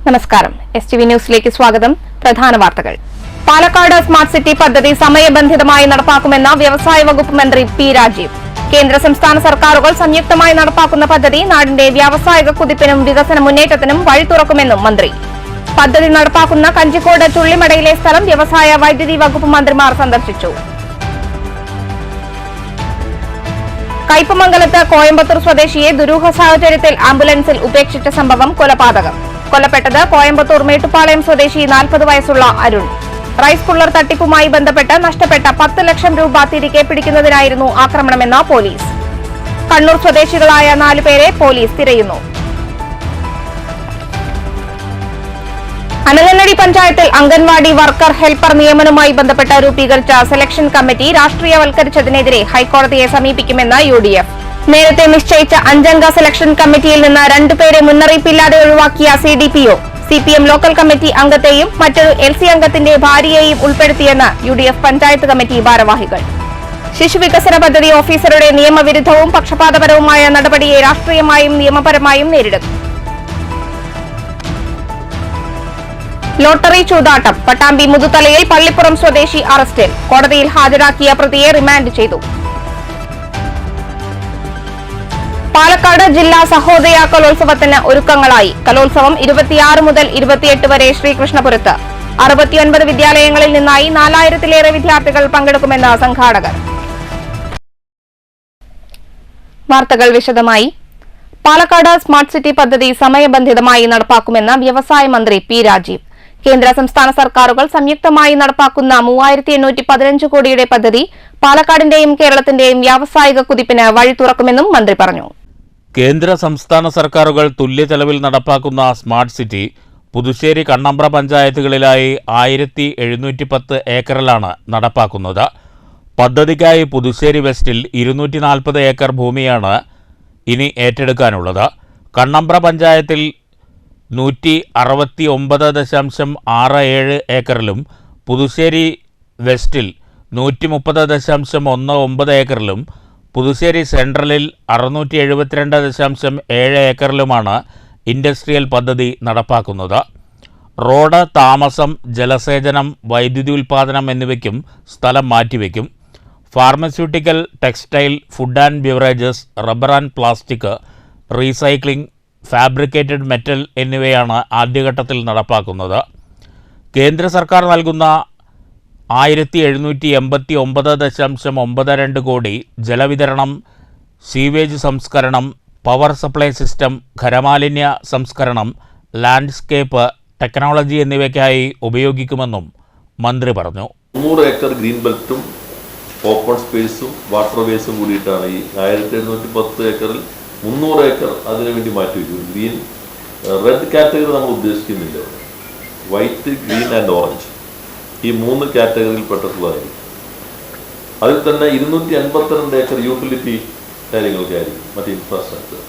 നമസ്കാരം. STV ന്യൂസിലേക്ക് സ്വാഗതം. പ്രധാന വാർത്തകൾ. പാലക്കാട് സ്മാർട്ട് സിറ്റി പദ്ധതി സമയബന്ധിതമായി നടപ്പാക്കുമെന്ന വ്യവസായ വകുപ്പ് മന്ത്രി പി രാജീവ്. കേന്ദ്ര സംസ്ഥാന സർക്കാരുകൾ സംയുക്തമായി നടപ്പാക്കുന്ന പദ്ധതി നാടിന്റെ വ്യാവസായിക കുതിപ്പിനും വികസന മുന്നേറ്റത്തിനും വഴി തുറക്കുമെന്നും മന്ത്രി. പദ്ധതി നടപ്പാക്കുന്ന കഞ്ചിക്കോട് ചുള്ളിമടയിലെ സ്ഥലം വ്യവസായ വൈദ്യുതി വകുപ്പ് മന്ത്രിമാർ സന്ദർശിച്ചു. കയ്പമംഗലത്ത് കോയമ്പത്തൂർ സ്വദേശിയെ ദുരൂഹ സാഹചര്യത്തിൽ ആംബുലൻസിൽ ഉപേക്ഷിച്ച സംഭവം കൊലപാതകം. കൊല്ലപ്പെട്ടത് കോയമ്പത്തൂർ മേട്ടുപ്പാളയം സ്വദേശി 40 വയസ്സുള്ള അരുൺ. റൈസ് കുള്ളർ തട്ടിപ്പുമായി ബന്ധപ്പെട്ട് നഷ്ടപ്പെട്ട 10 ലക്ഷം രൂപ തിരികെ പിടിക്കുന്നതിനായിരുന്നു ആക്രമണമെന്ന് പോലീസ്. കണ്ണൂർ സ്വദേശികളായ 4 പേരെ പോലീസ് തിരയുന്നു. അനങ്ങനടി പഞ്ചായത്തിൽ അംഗൻവാടി വർക്കർ ഹെൽപ്പർ നിയമനവുമായി ബന്ധപ്പെട്ട് രൂപീകരിച്ച സെലക്ഷൻ കമ്മിറ്റി രാഷ്ട്രീയവൽക്കരിച്ചതിനെതിരെ ഹൈക്കോടതിയെ സമീപിക്കുമെന്ന് UDF. നേരത്തെ നിശ്ചയിച്ച 5-അംഗ സെലക്ഷൻ കമ്മിറ്റിയിൽ നിന്ന് 2 പേരെ മുന്നറിയിപ്പില്ലാതെ ഒഴിവാക്കിയ CDPO CPM ലോക്കൽ കമ്മിറ്റി അംഗത്തെയും മറ്റൊരു LC അംഗത്തിന്റെ ഭാര്യയെയും ഉൾപ്പെടുത്തിയെന്ന് UDF പഞ്ചായത്ത് കമ്മിറ്റി ഭാരവാഹികൾ. ശിശുവികസന പദ്ധതി ഓഫീസറുടെ നിയമവിരുദ്ധവും പക്ഷപാതപരവുമായ നടപടിയെ രാഷ്ട്രീയമായും നിയമപരമായും നേരിടും. ലോട്ടറി ചൂതാട്ടം. പട്ടാമ്പി മുതുതലയിൽ പള്ളിപ്പുറം സ്വദേശി അറസ്റ്റിൽ. കോടതിയിൽ ഹാജരാക്കിയ പ്രതിയെ റിമാൻഡ് ചെയ്തു. പാലക്കാട് ജില്ലാ സഹോദയ കലോത്സവത്തിന് ഒരുക്കങ്ങളായി. കലോത്സവം 26 മുതൽ 28 വരെ ശ്രീകൃഷ്ണപുരത്ത്. 69 വിദ്യാലയങ്ങളിൽ നിന്നായി 4000-ലേറെ വിദ്യാർത്ഥികൾ പങ്കെടുക്കുമെന്ന് സംഘാടകർ. വാർത്തകൾ വിശദമായി. പാലക്കാട് സ്മാർട്ട് സിറ്റി പദ്ധതി സമയബന്ധിതമായി നടപ്പാക്കുമെന്ന് വ്യവസായ മന്ത്രി പി രാജീവ്. കേന്ദ്ര സംസ്ഥാന സർക്കാരുകൾ സംയുക്തമായി നടപ്പാക്കുന്ന 3815 കോടിയുടെ പദ്ധതി പാലക്കാടിന്റെയും കേരളത്തിന്റെയും വ്യാവസായിക കുതിപ്പിന് വഴി തുറക്കുമെന്നും മന്ത്രി പറഞ്ഞു. കേന്ദ്ര സംസ്ഥാന സർക്കാരുകൾ തുല്യ ചെലവിൽ നടപ്പാക്കുന്ന സ്മാർട്ട് സിറ്റി പുതുശ്ശേരി കണ്ണമ്പ്ര പഞ്ചായത്തുകളിലായി 1710 ഏക്കറിലാണ് നടപ്പാക്കുന്നത്. പദ്ധതിക്കായി പുതുശ്ശേരി വെസ്റ്റിൽ 240 ഏക്കർ ഭൂമിയാണ് ഇനി ഏറ്റെടുക്കാനുള്ളത്. കണ്ണമ്പ്ര പഞ്ചായത്തിൽ 169.67 ഏക്കറിലും പുതുശ്ശേരി വെസ്റ്റിൽ 130.19 ഏക്കറിലും പുതുശ്ശേരി സെൻട്രലിൽ 672.7 ഏക്കറിലുമാണ് ഇൻഡസ്ട്രിയൽ പദ്ധതി നടപ്പാക്കുന്നത്. റോഡ്, താമസം, ജലസേചനം, വൈദ്യുതി ഉൽപ്പാദനം എന്നിവയ്ക്കും സ്ഥലം മാറ്റിവെക്കും. Pharmaceutical, textile, food and beverages, rubber and plastic, recycling, fabricated metal എന്നിവയാണ് ആദ്യഘട്ടത്തിൽ നടപ്പാക്കുന്നത്. കേന്ദ്ര സർക്കാർ നൽകുന്ന 1789.92 കോടി ജലവിതരണം, സീവേജ് സംസ്കരണം, പവർ സപ്ലൈ സിസ്റ്റം, ഖരമാലിന്യ സംസ്കരണം, ലാൻഡ്സ്കേപ്പ്, ടെക്നോളജി എന്നിവയ്ക്കായി ഉപയോഗിക്കുമെന്നും മന്ത്രി പറഞ്ഞു. 100 ഏക്കർ ഗ്രീൻ ബെൽറ്റും ഓപ്പൺ സ്പേസും വാട്ടർവേസും കൂടിയിട്ടാണ് ഈ 1710 ഏക്കറിൽ 300 ഏക്കർ അതിനുവേണ്ടി മാറ്റിവെക്കും. ഗ്രീൻ റെഡ് കാറ്റഗറി നമ്മൾ ഉദ്ദേശിക്കുന്നില്ല. വൈറ്റ്, ഗ്രീൻ ആൻഡ് ഓറഞ്ച് ഈ 3 കാറ്റഗറിയിൽ പെട്ടിട്ടുള്ളതായിരിക്കും. അതിൽ തന്നെ 282 ഏക്കർ യൂട്ടിലിറ്റി കാര്യങ്ങൾക്കായിരിക്കും, മറ്റ് ഇൻഫ്രാസ്ട്രക്ചർ.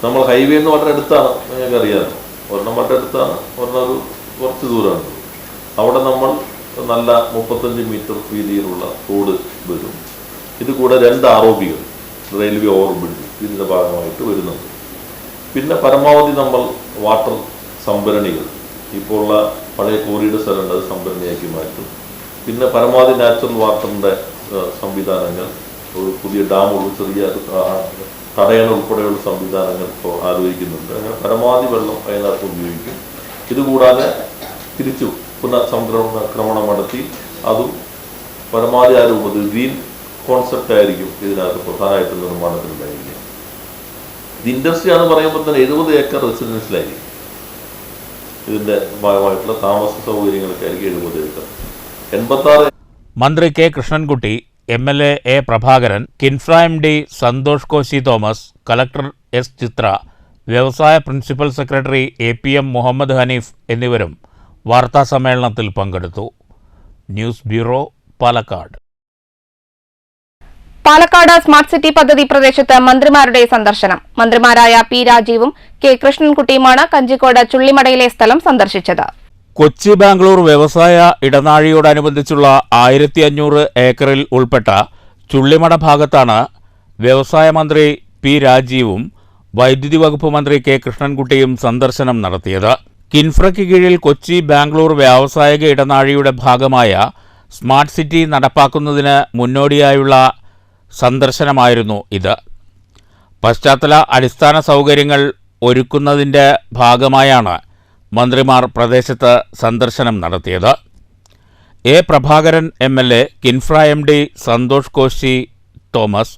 നമ്മൾ ഹൈവേ എന്ന് വളരെ അടുത്താണ്, നിങ്ങൾക്ക് അറിയാമല്ലോ. ഒരെണ്ണം വളരെ അടുത്താണ്, ഒരെണ്ണം കുറച്ച് ദൂരമാണ്. അവിടെ നമ്മൾ നല്ല 35 മീറ്റർ വീതിയിലുള്ള റോഡ് വരും. ഇത് കൂടെ 2 ROBകൾ, റെയിൽവേ ഓവർബ്രിഡ്ജ് ഇതിൻ്റെ ഭാഗമായിട്ട് വരുന്നുണ്ട്. പിന്നെ പരമാവധി നമ്മൾ വാട്ടർ സംഭരണികൾ, ഇപ്പോൾ ഉള്ള പഴയ കോറിയുടെ സ്ഥലമുണ്ട്, അത് സംഭരണിയാക്കി മാറ്റും. പിന്നെ പരമാവധി നാച്ചുറൽ വാട്ടറിൻ്റെ സംവിധാനങ്ങൾ, ഒരു പുതിയ ഡാമുകൾ, ചെറിയ തടയണ ഉൾപ്പെടെയുള്ള സംവിധാനങ്ങൾ ഇപ്പോൾ ആലോചിക്കുന്നുണ്ട്. അങ്ങനെ പരമാവധി വെള്ളം അതിനകത്ത് ഉപയോഗിക്കും. ഇതുകൂടാതെ തിരിച്ചു പുനഃസംക്രമണം നടത്തി അതും പരമാവധി ആ രൂപത്തിൽ ഗ്രീൻ കോൺസെപ്റ്റ് ആയിരിക്കും ഇതിനകത്ത് പ്രധാനമായിട്ട് നിർമ്മാണത്തിലുണ്ടായിരിക്കുക. ഇത് ഇൻഡസ്ട്രി ആണെന്ന് പറയുമ്പോൾ തന്നെ 70 ഏക്കർ റെസിഡൻഷ്യലായിരിക്കും. ഇതിൻ്റെ ഭാഗമായിട്ടുള്ള താമസ സൗകര്യങ്ങൾക്കായിരിക്കും 70 ഏക്കർ. 86 മന്ത്രി K Krishnankutty, MLA A Prabhakaran, Kinfra MD Santhosh Koshy Thomas, collector S Chithra, വ്യവസായ principal secretary APM Muhammad Haneef എന്നിവരും വാർത്താസമ്മേളനത്തിൽ പങ്കെടുത്തു. News bureau, Palakkad. Palakkad smart city പദ്ധതി പ്രദേശത്ത് മന്ത്രിമാരുടെ സന്ദർശനം. മന്ത്രിമാരായ പി രാജീവും കെ കൃഷ്ണൻകുട്ടിയുമാണ് കഞ്ചിക്കോട് ചുള്ളിമടയിലെ സ്ഥലം സന്ദർശിച്ചത്. കൊച്ചി ബാംഗ്ലൂർ വ്യവസായ ഇടനാഴിയോടനുബന്ധിച്ചുള്ള 1500 ഏക്കറിൽ ഉൾപ്പെട്ട ചുള്ളിമട ഭാഗത്താണ് വ്യവസായ മന്ത്രി പി രാജീവും വൈദ്യുതി വകുപ്പ് മന്ത്രി കെ കൃഷ്ണൻകുട്ടിയും സന്ദർശനം നടത്തിയത്. കിൻഫ്രയ്ക്ക് കീഴിൽ കൊച്ചി ബാംഗ്ലൂർ വ്യാവസായിക ഇടനാഴിയുടെ ഭാഗമായ സ്മാർട്ട് സിറ്റി നടപ്പാക്കുന്നതിന് മുന്നോടിയായുള്ള സന്ദർശനമായിരുന്നു ഇത്. പശ്ചാത്തല അടിസ്ഥാന സൗകര്യങ്ങൾ ഒരുക്കുന്നതിൻ്റെ ഭാഗമായാണ് മന്ത്രിമാർ പ്രദേശത്ത് സന്ദർശനം നടത്തിയത്. A. Prabhakaran MLA, Kinfra MD Santhosh Koshy Thomas,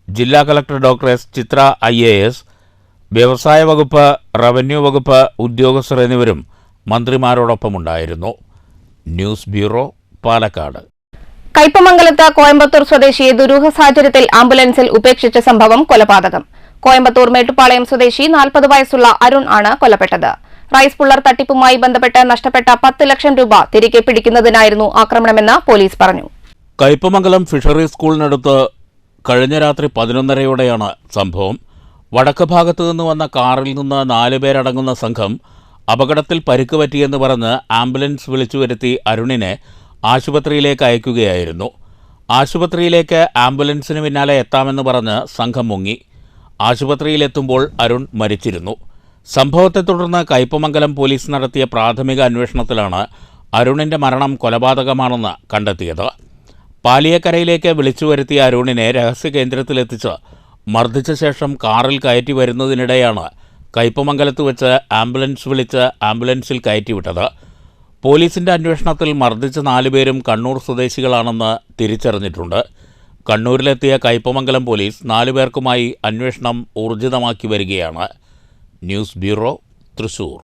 ജില്ലാ collector doctor S. Chitra IAS, വ്യവസായ വകുപ്പ്, റവന്യൂ വകുപ്പ് ഉദ്യോഗസ്ഥർ എന്നിവരും മന്ത്രിമാരോടൊപ്പമുണ്ടായിരുന്നു. News bureau, Palakkad. കയ്പമംഗലത്ത് കോയമ്പത്തൂർ സ്വദേശിയെ ദുരൂഹ സാഹചര്യത്തിൽ ആംബുലൻസിൽ ഉപേക്ഷിച്ച സംഭവം കൊലപാതകം. കോയമ്പത്തൂർ മേട്ടുപ്പാളയം സ്വദേശി 40 വയസ്സുള്ള അരുൺ ആണ് കൊല്ലപ്പെട്ടത്. റൈസ് പുള്ളർ തട്ടിപ്പുമായി ബന്ധപ്പെട്ട് നഷ്ടപ്പെട്ട 10 ലക്ഷം രൂപ തിരികെ പിടിക്കുന്നതിനായിരുന്നു ആക്രമണമെന്ന് പോലീസ് പറഞ്ഞു. കയ്പമംഗലം ഫിഷറീസ് സ്കൂളിനടുത്ത് കഴിഞ്ഞ രാത്രി 11:30യോടെയാണ് സംഭവം. വടക്ക് ഭാഗത്തു നിന്ന് വന്ന കാറിൽ നിന്ന് 4 പേരടങ്ങുന്ന സംഘം അപകടത്തിൽ പരിക്ക് പറ്റിയെന്ന് പറഞ്ഞ് ആംബുലൻസ് വിളിച്ചു വരുത്തി അരുണിനെ ആശുപത്രിയിലേക്ക് അയക്കുകയായിരുന്നു. ആശുപത്രിയിലേക്ക് ആംബുലൻസിന് പിന്നാലെ എത്താമെന്ന് പറഞ്ഞ് സംഘം മുങ്ങി. ആശുപത്രിയിലെത്തുമ്പോൾ അരുൺ മരിച്ചിരുന്നു. സംഭവത്തെ തുടർന്ന് കയ്പമംഗലം പോലീസ് നടത്തിയ പ്രാഥമിക അന്വേഷണത്തിലാണ് അരുണിൻ്റെ മരണം കൊലപാതകമാണെന്ന് കണ്ടെത്തിയത്. പാലിയക്കരയിലേക്ക് വിളിച്ചു വരുത്തിയ അരുണിനെ രഹസ്യ കേന്ദ്രത്തിലെത്തിച്ച് മർദ്ദിച്ച ശേഷം കാറിൽ കയറ്റി വരുന്നതിനിടെയാണ് കയ്പമംഗലത്ത് വെച്ച് ആംബുലൻസ് വിളിച്ച് ആംബുലൻസിൽ കയറ്റിവിട്ടത്. പോലീസിൻ്റെ അന്വേഷണത്തിൽ മർദ്ദിച്ച 4 പേരും കണ്ണൂർ സ്വദേശികളാണെന്ന് തിരിച്ചറിഞ്ഞിട്ടുണ്ട്. കണ്ണൂരിലെത്തിയ കയ്പമംഗലം പോലീസ് 4 പേർക്കുമായി അന്വേഷണം ഊർജിതമാക്കി വരികയാണ്. News bureau, Thrissur.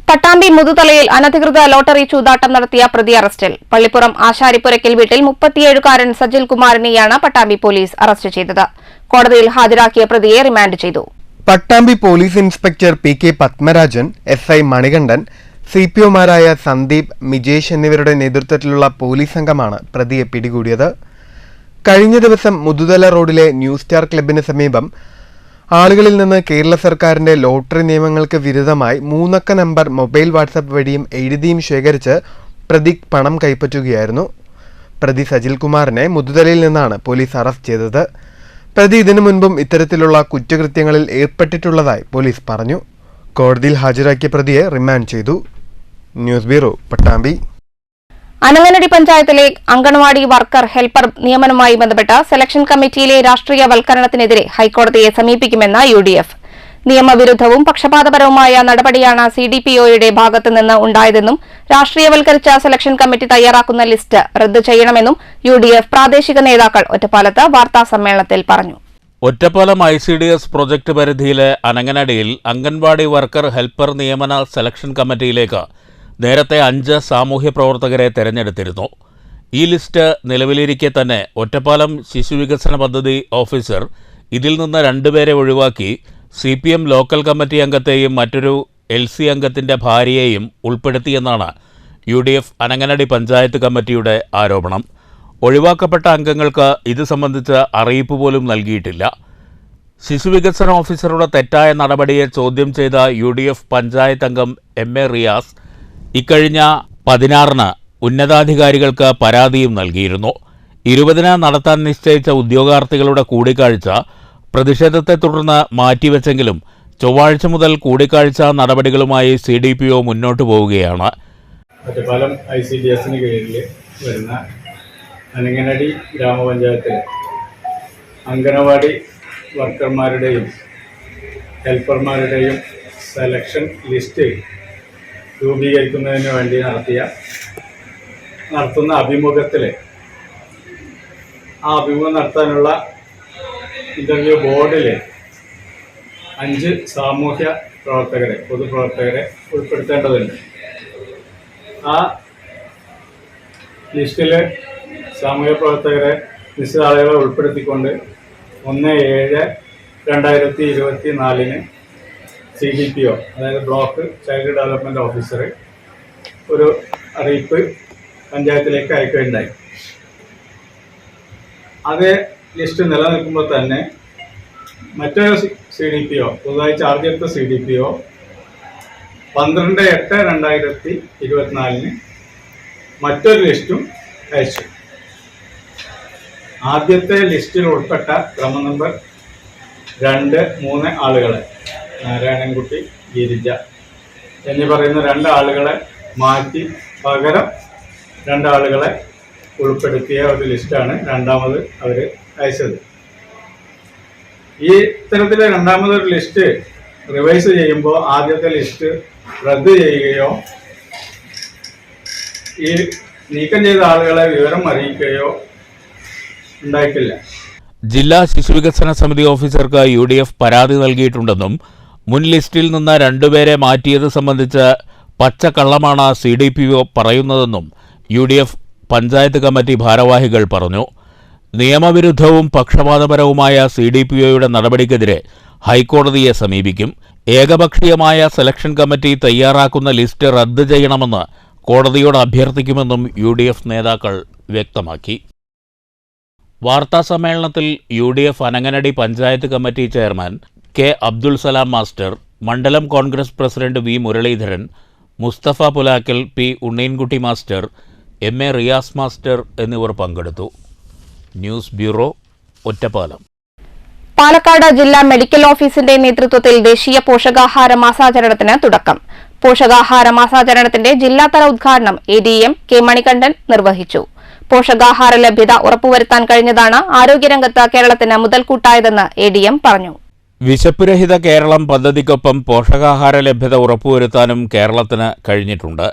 പട്ടാമ്പി മുതുതലയിൽ അനധികൃത ലോട്ടറി ചൂതാട്ടം നടത്തിയ പ്രതി അറസ്റ്റിൽ. പള്ളിപ്പുറം ആശാരിപ്പുരയ്ക്കൽ വീട്ടിൽ 37കാരൻ സജിൽ കുമാറിനെയാണ് പട്ടാമ്പി പോലീസ് അറസ്റ്റ് ചെയ്തത്. കോടതിയിൽ ഹാജരാക്കിയ പ്രതിയെ റിമാൻഡ് ചെയ്തു. Pattambi police inspector PK Padmarajan, SI Manikandan, CPOമാരായ സന്ദീപ്, മിജേഷ് എന്നിവരുടെ നേതൃത്വത്തിലുള്ള പോലീസ് സംഘമാണ് പ്രതിയെ പിടികൂടിയത്. കഴിഞ്ഞ ദിവസം മുതുതല റോഡിലെ ന്യൂ സ്റ്റാർ ക്ലബിന് സമീപം ആളുകളിൽ നിന്ന് കേരള സർക്കാരിന്റെ ലോട്ടറി നിയമങ്ങൾക്ക് വിരുദ്ധമായി 3 അക്ക നമ്പർ മൊബൈൽ വാട്സാപ്പ് വഴിയും എഴുതിയും ശേഖരിച്ച് പ്രതി പണം കൈപ്പറ്റുകയായിരുന്നു. പ്രതി സജിൽ കുമാറിനെ മുതുതലയിൽ നിന്നാണ് പോലീസ് അറസ്റ്റ് ചെയ്തത്. പ്രതി ഇതിനു മുൻപും ഇത്തരത്തിലുള്ള കുറ്റകൃത്യങ്ങളിൽ ഏർപ്പെട്ടിട്ടുള്ളതായി പോലീസ് പറഞ്ഞു. കോടതിയിൽ ഹാജരാക്കിയ പ്രതിയെ റിമാൻഡ് ചെയ്തു. News bureau, Pattambi. അനങ്ങനടി പഞ്ചായത്തിലെ അങ്കണവാടി വർക്കർ ഹെൽപ്പർ നിയമനവുമായി ബന്ധപ്പെട്ട് സെലക്ഷൻ കമ്മിറ്റിയിലെ രാഷ്ട്രീയവൽക്കരണത്തിനെതിരെ ഹൈക്കോടതിയെ സമീപിക്കുമെന്ന് UDF. നിയമവിരുദ്ധവും പക്ഷപാതപരവുമായ നടപടിയാണ് CDPOയുടെ ഭാഗത്തുനിന്ന് ഉണ്ടായതെന്നും രാഷ്ട്രീയവൽക്കരിച്ച സെലക്ഷൻ കമ്മിറ്റി തയ്യാറാക്കുന്ന ലിസ്റ്റ് റദ്ദ് ചെയ്യണമെന്നും UDF പ്രാദേശിക നേതാക്കൾ ഒറ്റപ്പാലത്ത് വാർത്താസമ്മേളനത്തിൽ പറഞ്ഞു. ഒറ്റപ്പാലം ICDS പ്രൊജക്ട് പരിധിയിലെ അനങ്ങനടിയിൽ അംഗൻവാടി വർക്കർ ഹെൽപ്പർ നിയമന സെലക്ഷൻ കമ്മിറ്റിയിലേക്ക് നേരത്തെ 5 സാമൂഹ്യ പ്രവർത്തകരെ തെരഞ്ഞെടുത്തിരുന്നു. ഈ ലിസ്റ്റ് നിലവിലിരിക്കെ തന്നെ ഒറ്റപ്പാലം ശിശുവികസന പദ്ധതി ഓഫീസർ ഇതിൽ നിന്ന് 2 പേരെ ഒഴിവാക്കി CPM ലോക്കൽ കമ്മിറ്റി അംഗത്തെയും മറ്റൊരു LC അംഗത്തിൻ്റെ ഭാര്യയെയും ഉൾപ്പെടുത്തിയെന്നാണ് UDF അനങ്ങനടി പഞ്ചായത്ത് കമ്മിറ്റിയുടെ ആരോപണം. ഒഴിവാക്കപ്പെട്ട അംഗങ്ങൾക്ക് ഇത് സംബന്ധിച്ച് അറിയിപ്പ് പോലും നൽകിയിട്ടില്ല. ശിശുവികസന ഓഫീസറുടെ തെറ്റായ നടപടിയെ ചോദ്യം ചെയ്ത UDF പഞ്ചായത്ത് അംഗം MA റിയാസ് ഇക്കഴിഞ്ഞ 16-ന് ഉന്നതാധികാരികൾക്ക് പരാതിയും നൽകിയിരുന്നു. 20-ന് നടത്താൻ നിശ്ചയിച്ച ഉദ്യോഗാർത്ഥികളുടെ കൂടിക്കാഴ്ച പ്രതിഷേധത്തെ തുടർന്ന് മാറ്റിവെച്ചെങ്കിലും ചൊവ്വാഴ്ച മുതൽ കൂടിക്കാഴ്ച നടപടികളുമായി CDPO മുന്നോട്ടു പോവുകയാണ്. ഒറ്റപ്പാലം ICDSന് കീഴിൽ വരുന്ന അനങ്ങനടി ഗ്രാമപഞ്ചായത്തിലെ അംഗനവാടി വർക്കർമാരുടെയും ഹെൽപ്പർമാരുടെയും സെലക്ഷൻ ലിസ്റ്റ് രൂപീകരിക്കുന്നതിന് വേണ്ടി നടത്തുന്ന അഭിമുഖത്തിൽ ആ അഭിമുഖം നടത്താനുള്ള ഇൻ്റർവ്യൂ ബോർഡിൽ 5 സാമൂഹ്യ പ്രവർത്തകരെ, പൊതുപ്രവർത്തകരെ ഉൾപ്പെടുത്തേണ്ടതുണ്ട്. ആ ലിസ്റ്റിൽ സാമൂഹ്യ പ്രവർത്തകരെ നിശ്ചിത ആളുകളെ ഉൾപ്പെടുത്തിക്കൊണ്ട് 1/7/2024 CDPO, അതായത് ബ്ലോക്ക് ചൈൽഡ് ഡെവലപ്മെൻറ്റ് ഓഫീസർ ഒരു അറിയിപ്പ് പഞ്ചായത്തിലേക്ക് അയക്കുകയുണ്ടായി. അതേ ലിസ്റ്റ് നിലനിൽക്കുമ്പോൾ തന്നെ മറ്റൊരു CDPO, പുതുതായി ചാർജ് എടുത്ത CDPO 12/8/2024 മറ്റൊരു ലിസ്റ്റും അയച്ചു. ആദ്യത്തെ ലിസ്റ്റിൽ ഉൾപ്പെട്ട ക്രമ നമ്പർ 2, 3 ആളുകളെ നാരായണൻകുട്ടി, ഗിരിജ എന്നീ പറയുന്ന 2 ആളുകളെ മാറ്റി പകരം 2 ആളുകളെ ഉൾപ്പെടുത്തിയ ഒരു ലിസ്റ്റാണ് രണ്ടാമത് അവർ അയച്ചത്. ഈ ഇത്തരത്തിലെ രണ്ടാമതൊരു ലിസ്റ്റ് റിവൈസ് ചെയ്യുമ്പോൾ ആദ്യത്തെ ലിസ്റ്റ് റദ്ദ് ചെയ്യുകയോ ഈ നീക്കം ചെയ്ത ആളുകളെ വിവരം അറിയിക്കുകയോ ഉണ്ടായിട്ടില്ല. ജില്ലാ ശിശുവികസന സമിതി ഓഫീസർക്ക് UDF പരാതി നൽകിയിട്ടുണ്ടെന്നും മുൻ ലിസ്റ്റിൽ നിന്ന് 2 പേരെ മാറ്റിയത് സംബന്ധിച്ച് പച്ചക്കള്ളമാണ് CDPO പറയുന്നതെന്നും UDF പഞ്ചായത്ത് കമ്മിറ്റി ഭാരവാഹികൾ പറഞ്ഞു. നിയമവിരുദ്ധവും പക്ഷപാതപരവുമായ CDPOയുടെ നടപടിക്കെതിരെ ഹൈക്കോടതിയെ സമീപിക്കും. ഏകപക്ഷീയമായ സെലക്ഷൻ കമ്മിറ്റി തയ്യാറാക്കുന്ന ലിസ്റ്റ് റദ്ദ് ചെയ്യണമെന്ന് കോടതിയോട് അഭ്യർത്ഥിക്കുമെന്നും UDF നേതാക്കൾ വ്യക്തമാക്കി. വാർത്താസമ്മേളനത്തിൽ UDF Ananganadi panchayat committee chairman K. Abdul Salam master, മണ്ഡലം Congress president V. Muraleedharan, Musthafa Pulakkal, P. Unneenkutty master, MA Riyas master എന്നിവർ പങ്കെടുത്തു. News bureau, Ottapalam. പാലക്കാട് ജില്ലാ മെഡിക്കൽ ഓഫീസിന്റെ നേതൃത്വത്തിൽ ദേശീയ പോഷകാഹാര മാസാചരണത്തിന് തുടക്കം. പോഷകാഹാര മാസാചരണത്തിന്റെ ജില്ലാതല ഉദ്ഘാടനം ADM K. മണികണ്ഠൻ നിർവഹിച്ചു. പോഷകാഹാര ലഭ്യത ഉറപ്പുവരുത്താൻ കഴിഞ്ഞതാണ് ആരോഗ്യരംഗത്ത് കേരളത്തിന് മുതൽക്കൂട്ടായതെന്ന് ADM പറഞ്ഞു. വിശപ്പുരഹിത കേരളം പദ്ധതിക്കൊപ്പം പോഷകാഹാര ലഭ്യത ഉറപ്പുവരുത്താനും കേരളത്തിന് കഴിഞ്ഞിട്ടുണ്ട്.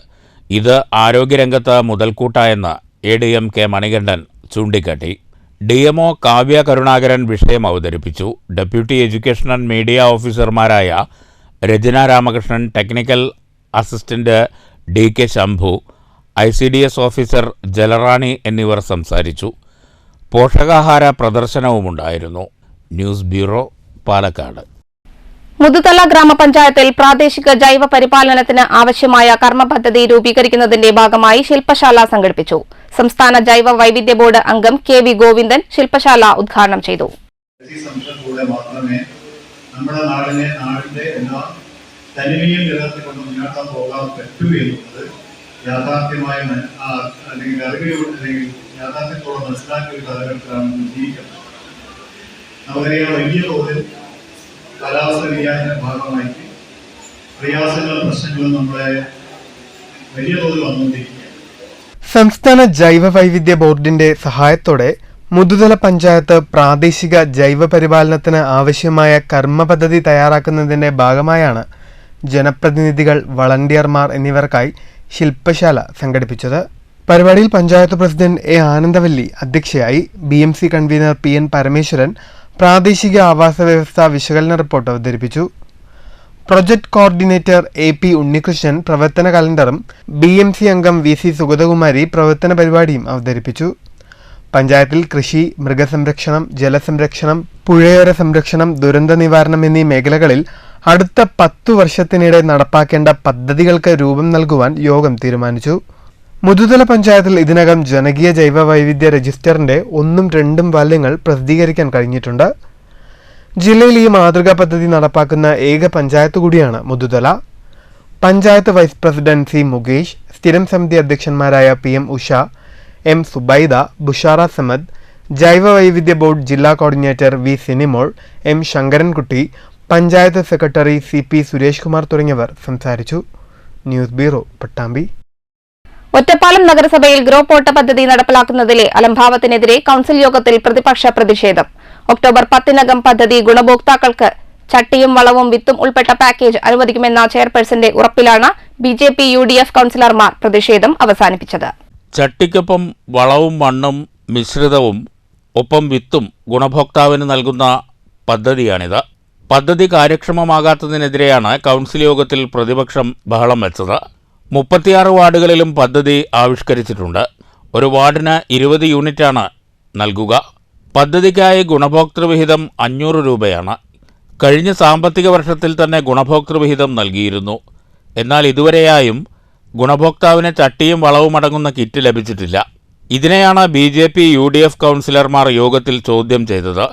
ഇത് ആരോഗ്യരംഗത്ത് മുതൽക്കൂട്ടായെന്ന് ADM K. മണികണ്ഠൻ ചൂണ്ടിക്കാട്ടി. DMO കാവ്യ കരുണാകരൻ വിഷയം അവതരിപ്പിച്ചു. ഡെപ്യൂട്ടി എഡ്യൂക്കേഷൻ ആൻഡ് മീഡിയ ഓഫീസർമാരായ Rachana Ramakrishnan, technical assistant DK Shambhu, ICDS officer Jalarani എന്നിവർ സംസാരിച്ചു. പോഷകാഹാര പ്രദർശനവുമുണ്ടായിരുന്നു. News bureau, Palakkad. മുതുതല ഗ്രാമപഞ്ചായത്തിൽ പ്രാദേശിക ജൈവ പരിപാലനത്തിന് ആവശ്യമായ കർമ്മപദ്ധതി രൂപീകരിക്കുന്നതിന്റെ ഭാഗമായി ശില്പശാല സംഘടിപ്പിച്ചു. സംസ്ഥാന ജൈവ വൈവിധ്യ ബോർഡ് അംഗം KV ഗോവിന്ദൻ ശില്പശാല ഉദ്ഘാടനം ചെയ്തു. മാത്രമേ നമ്മുടെ നാടിന്റെ എല്ലാ തനിമയും നിലനിർത്തിക്കൊണ്ട് മുന്നോട്ട് പോകാൻ പറ്റൂ എന്നുള്ളത് യാഥാർത്ഥ്യമായ അല്ലെങ്കിൽ അറിവിലൂടെ അല്ലെങ്കിൽ യാഥാർത്ഥ്യത്തോടെ മനസ്സിലാക്കിയ ഒരു കാലഘട്ടത്തിലാണ് ജീവിക്കുന്നത്. നമുക്കറിയാം, വലിയ തോതിൽ കാലാവസ്ഥ വ്യതിയാനത്തിന്റെ ഭാഗമായിട്ട് പ്രയാസങ്ങളും പ്രശ്നങ്ങളും നമ്മളെ വലിയ തോതിൽ വന്നുകൊണ്ടിരിക്കുക. സംസ്ഥാന ജൈവ വൈവിധ്യ ബോർഡിന്റെ സഹായത്തോടെ മുതുതല പഞ്ചായത്ത് പ്രാദേശിക ജൈവ പരിപാലനത്തിന് ആവശ്യമായ കർമ്മപദ്ധതി തയ്യാറാക്കുന്നതിന്റെ ഭാഗമായാണ് ജനപ്രതിനിധികൾ, വളണ്ടിയർമാർ എന്നിവർക്കായി ശില്പശാല സംഘടിപ്പിച്ചത്. പരിപാടിയിൽ പഞ്ചായത്ത് പ്രസിഡന്റ് A. ആനന്ദവല്ലി അധ്യക്ഷയായി. BMC കൺവീനർ PN പരമേശ്വരൻ പ്രാദേശിക ആവാസ വ്യവസ്ഥ വിശകലന റിപ്പോർട്ട് അവതരിപ്പിച്ചു. പ്രൊജക്ട് കോർഡിനേറ്റർ AP ഉണ്ണികൃഷ്ണൻ പ്രവർത്തന കലണ്ടറും BMC അംഗം VC സുഗതകുമാരി പ്രവർത്തന പരിപാടിയും അവതരിപ്പിച്ചു. പഞ്ചായത്തിൽ കൃഷി, മൃഗസംരക്ഷണം, ജലസംരക്ഷണം, പുഴയോര സംരക്ഷണം, ദുരന്ത നിവാരണം എന്നീ മേഖലകളിൽ അടുത്ത 10 വർഷത്തിനിടെ നടപ്പാക്കേണ്ട പദ്ധതികൾക്ക് രൂപം നൽകുവാൻ യോഗം തീരുമാനിച്ചു. മുതുതല പഞ്ചായത്തിൽ ഇതിനകം ജനകീയ ജൈവ വൈവിധ്യ രജിസ്റ്ററിന്റെ 1ഉം 2ഉം വാല്യങ്ങൾ പ്രസിദ്ധീകരിക്കാൻ കഴിഞ്ഞിട്ടുണ്ട്. ജില്ലയിൽ ഈ മാതൃകാ പദ്ധതി നടപ്പാക്കുന്ന ഏക പഞ്ചായത്ത് കൂടിയാണ് Muthuthala. Panchayat vice president C. Mukesh, സ്ഥിരം സമിതി അധ്യക്ഷന്മാരായ PM ഉഷ, M. സുബൈദ, ബുഷാറ സമദ്, ജൈവ വൈവിധ്യ ബോർഡ് ജില്ലാ coordinator V. Sinimol, M. Sankarankutty, panchayat secretary CP Suresh Kumar തുടങ്ങിയവർ സംസാരിച്ചു. News bureau, Pattambi. ഒറ്റപ്പാലം നഗരസഭയിൽ ഗ്രോ പോട്ട പദ്ധതി നടപ്പിലാക്കുന്നതിലെ അലംഭാവത്തിനെതിരെ കൌൺസിൽ യോഗത്തിൽ പ്രതിപക്ഷ പ്രതിഷേധം. ഒക്ടോബർ 10-നകം പദ്ധതി ഗുണഭോക്താക്കൾക്ക് ചട്ടിയും വളവും വിത്തും ഉൾപ്പെട്ട പാക്കേജ് അനുവദിക്കുമെന്ന ചെയർപേഴ്സന്റെ ഉറപ്പിലാണ് BJP UDF കൌൺസിലർമാർ പ്രതിഷേധം അവസാനിപ്പിച്ചത്. ചട്ടിക്കൊപ്പം വളവും മണ്ണും മിശ്രിതവും ഒപ്പം വിത്തും ഗുണഭോക്താവിന് നൽകുന്ന പദ്ധതിയാണിത്. പദ്ധതി കാര്യക്ഷമമാകാത്തതിനെതിരെയാണ് കൌൺസിൽ യോഗത്തിൽ പ്രതിപക്ഷം ബഹളം വെച്ചത്. 36 വാർഡുകളിലും പദ്ധതി ആവിഷ്കരിച്ചിട്ടുണ്ട്. ഒരു വാർഡിന് 20 യൂണിറ്റാണ് നൽകുക. പദ്ധതിക്കായി ഗുണഭോക്തൃവിഹിതം 500 രൂപയാണ്. കഴിഞ്ഞ സാമ്പത്തിക വർഷത്തിൽ തന്നെ ഗുണഭോക്തൃവിഹിതം നൽകിയിരുന്നു. എന്നാൽ ഇതുവരെയായും ഗുണഭോക്താവിന് ചട്ടിയും വളവും അടങ്ങുന്ന കിറ്റ് ലഭിച്ചിട്ടില്ല. ഇതിനെയാണ് BJP UDF കൌൺസിലർമാർ യോഗത്തിൽ ചോദ്യം ചെയ്തത്.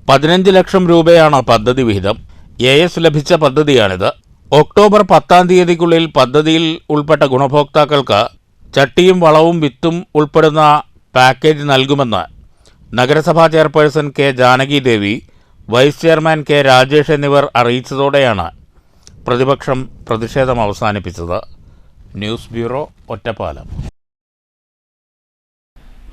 15 ലക്ഷം രൂപയാണ് പദ്ധതി വിഹിതം. AS ലഭിച്ച പദ്ധതിയാണിത്. ഒക്ടോബർ 10-ാം തീയതിക്കുള്ളിൽ പദ്ധതിയിൽ ഉൾപ്പെട്ട ഗുണഭോക്താക്കൾക്ക് ചട്ടിയും വളവും വിത്തും ഉൾപ്പെടുന്ന പാക്കേജ് നൽകുമെന്ന് നഗരസഭാ chairperson K Janaki Devi, vice chairman K Rajesh എന്നിവർ അറിയിച്ചതോടെയാണ് പ്രതിപക്ഷം പ്രതിഷേധം അവസാനിപ്പിച്ചത്. News bureau, Ottapalam.